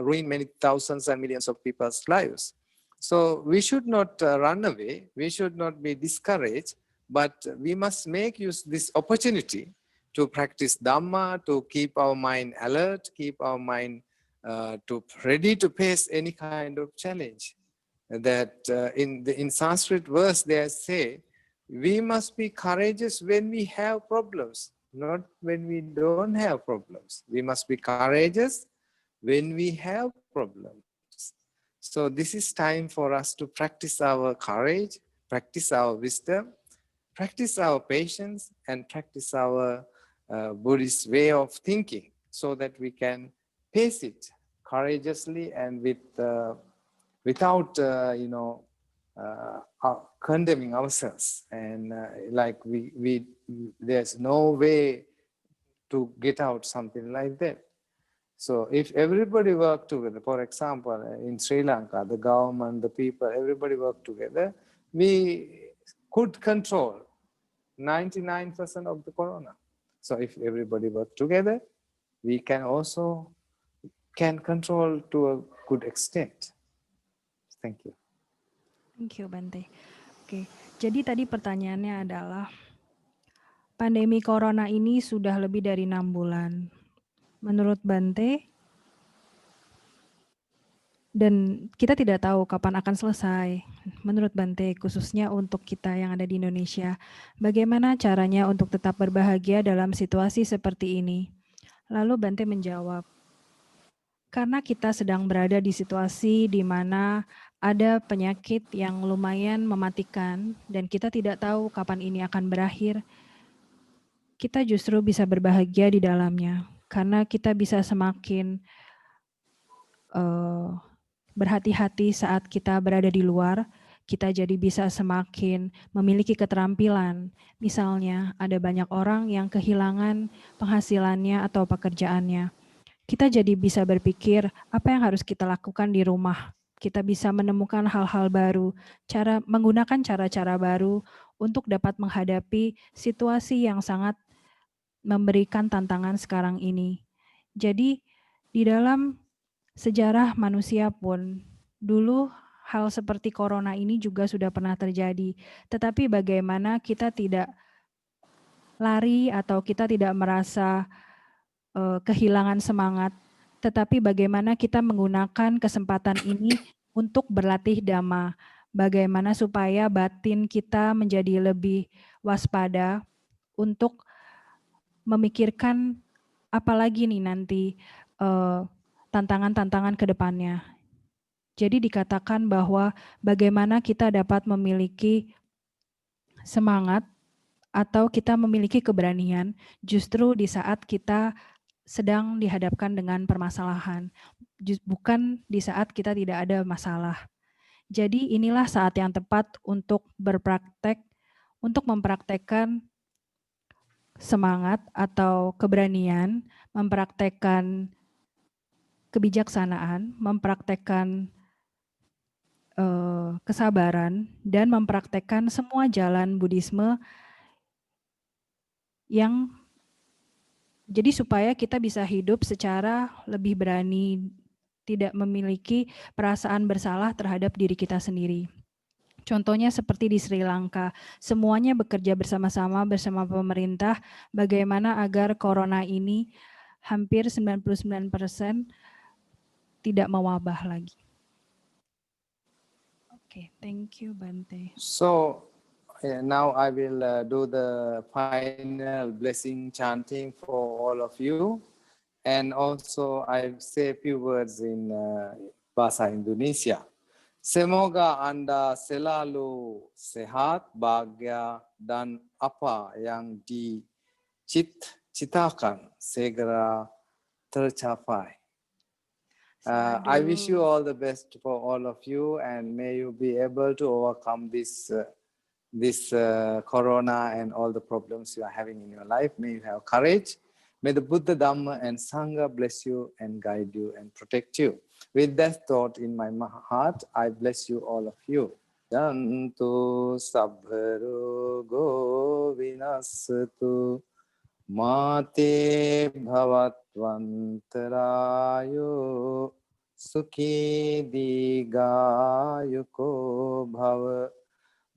ruin many thousands and millions of people's lives. So we should not run away. We should not be discouraged, but we must make use this opportunity to practice Dhamma, to keep our mind alert, keep our mind ready to face any kind of challenge. That in Sanskrit verse they say, we must be courageous when we have problems, not when we don't have problems. We must be courageous when we have problems. So this is time for us to practice our courage, practice our wisdom, practice our patience, and practice our Buddhist way of thinking so that we can face it courageously and without condemning ourselves, and like there's no way to get out something like that. So if everybody work together, for example, in Sri Lanka, the government, the people, everybody work together, we could control 99% of the corona. So if everybody work together, we can also control to a good extent. Thank you. Thank you, Bante. Oke, jadi tadi pertanyaannya adalah, pandemi corona ini sudah lebih dari 6 bulan. Menurut Bante, dan kita tidak tahu kapan akan selesai. Menurut Bante, khususnya untuk kita yang ada di Indonesia, bagaimana caranya untuk tetap berbahagia dalam situasi seperti ini? Lalu Bante menjawab, karena kita sedang berada di situasi di mana ada penyakit yang lumayan mematikan dan kita tidak tahu kapan ini akan berakhir. kita justru bisa berbahagia di dalamnya. Karena kita bisa semakin berhati-hati saat kita berada di luar, kita jadi bisa semakin memiliki keterampilan. Misalnya ada banyak orang yang kehilangan penghasilannya atau pekerjaannya. Kita jadi bisa berpikir apa yang harus kita lakukan di rumah. Kita bisa menemukan hal-hal baru, menggunakan cara-cara baru untuk dapat menghadapi situasi yang sangat memberikan tantangan sekarang ini. Jadi di dalam sejarah manusia pun dulu hal seperti corona ini juga sudah pernah terjadi. Tetapi bagaimana kita tidak lari atau kita tidak merasa kehilangan semangat, tetapi bagaimana kita menggunakan kesempatan ini untuk berlatih dhamma. Bagaimana supaya batin kita menjadi lebih waspada untuk memikirkan apalagi nih nanti tantangan-tantangan ke depannya. Jadi dikatakan bahwa bagaimana kita dapat memiliki semangat atau kita memiliki keberanian justru di saat kita sedang dihadapkan dengan permasalahan, bukan di saat kita tidak ada masalah. Jadi inilah saat yang tepat untuk berpraktek, untuk mempraktekkan semangat atau keberanian, mempraktekkan kebijaksanaan, mempraktekkan kesabaran, dan mempraktekkan semua jalan Buddhisme yang jadi supaya kita bisa hidup secara lebih berani, tidak memiliki perasaan bersalah terhadap diri kita sendiri. Contohnya seperti di Sri Lanka, semuanya bekerja bersama-sama bersama pemerintah bagaimana agar corona ini hampir 99% tidak mewabah lagi. Oke, thank you Bante. So now I will do the final blessing chanting for all of you, and also I say a few words in bahasa Indonesia. Semoga Anda selalu sehat, bahagia, dan apa yang diciptakan segera tercapai. I wish you all the best for all of you, and may you be able to overcome this corona and all the problems you are having in your life. May you have courage. May the Buddha, Dhamma, and Sangha bless you and guide you and protect you. With that thought in my heart, I bless you, all of you. Yantu sabbharogo vinasatu mate bhavatvantarayo sukhi digayuko bhava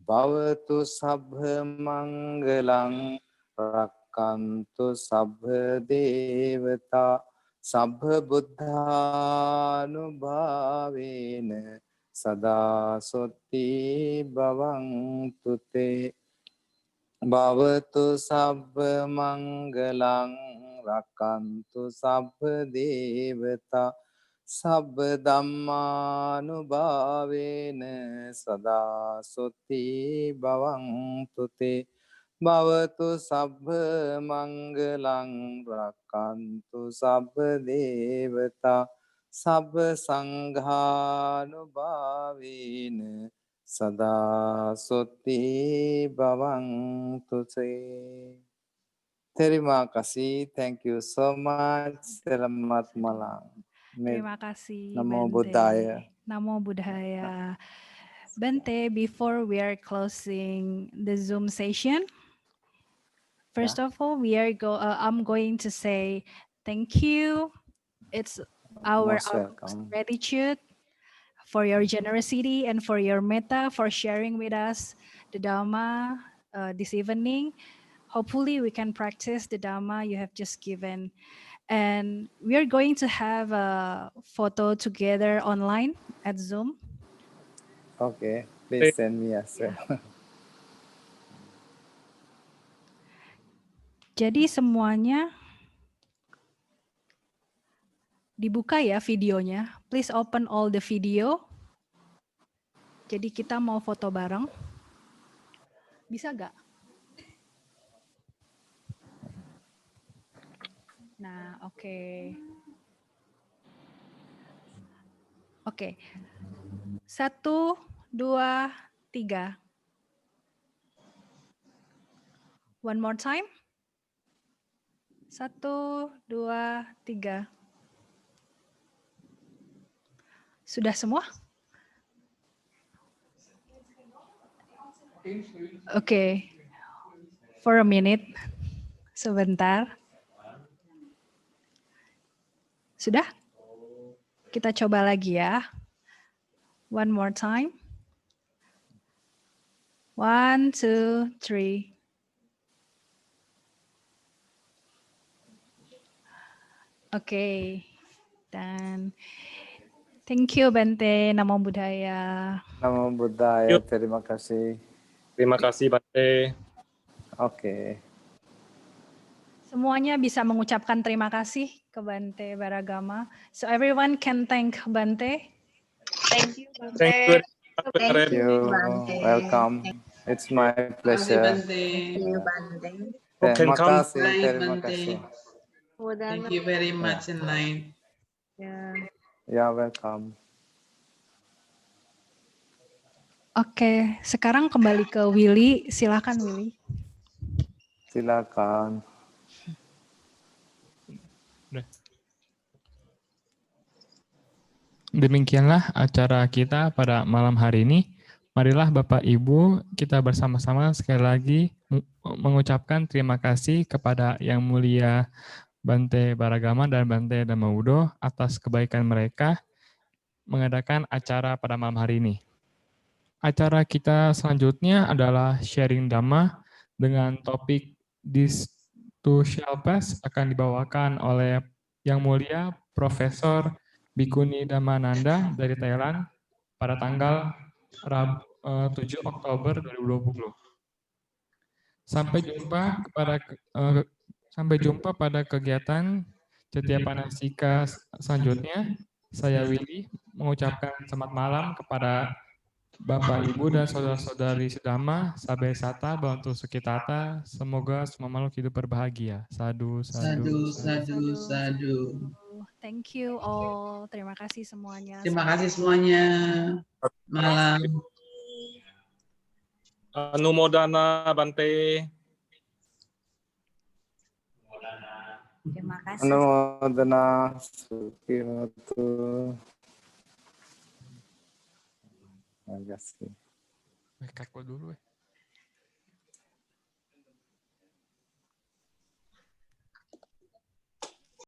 bhavatu sabbha mangalang rakkantu sabbha devata sabbha buddhanubhavena sada sotti bhavantu te bhavatu sabbha mangalang rakkantu sabbha devata sabbha dhammanubhavena sada sotti bhavantu te bhavatu sabbha mangalang rakkantu sabbha devata sabbha sanghanubhavena sada sotti bhavantu te. Terima kasih, thank you so much. Selamat malam. Terima kasih Namo Bante. Buddhaya. Namo Buddhaya. Bante, before we are closing the Zoom session, first of all, I'm going to say thank you. It's our Most welcome. gratitude for your generosity and for your metta, for sharing with us the Dhamma this evening. Hopefully we can practice the Dhamma you have just given. And we are going to have a photo together online at Zoom. Okay, please send me as well. Jadi semuanya dibuka ya videonya. Please open all the video. Jadi kita mau foto bareng. Bisa nggak? Nah, oke. Oke. 1, 2, 3. One more time. 1, 2, 3. Sudah semua? Oke. For a minute. Sebentar. Sudah? Kita coba lagi ya. One more time. 1, 2, 3. Oke. Dan thank you Bante, Namo Buddhaya. Namo Buddhaya, terima kasih. Terima kasih Bante. Oke. Semuanya bisa mengucapkan terima kasih ke Bante Baragama. So everyone can thank Bante. Thank you, Thank you. Thank you. Welcome. It's my pleasure. Thank you, Bante. Terima Welcome. kasih, terima kasih. Thank you very much, Enlight. Ya, welcome. Oke, sekarang kembali ke Willy. Silakan Willy. Silakan. Demikianlah acara kita pada malam hari ini. Marilah Bapak Ibu kita bersama-sama sekali lagi mengucapkan terima kasih kepada Yang Mulia Bante Baragama dan Bante Dhammawudo atas kebaikan mereka mengadakan acara pada malam hari ini. Acara kita selanjutnya adalah sharing Dhamma dengan topik This Too Shall Pass akan dibawakan oleh Yang Mulia Profesor Bhikkhuni Dhammananda dari Thailand pada tanggal 7 Oktober 2020. Sampai jumpa pada kegiatan Cetia Panasika selanjutnya. Saya Willy mengucapkan selamat malam kepada Bapak, Ibu, dan saudara-saudari sedama, sabe sata, bantu sukitata, semoga semua makhluk hidup berbahagia. Sadu, sadu, sadu. Sadu. Thank you all. Terima kasih semuanya. Terima kasih semuanya. Malam. Anumodana Bante. Terima kasih. Anumodana Sukinoto. Terima kasih. Kaku dulu.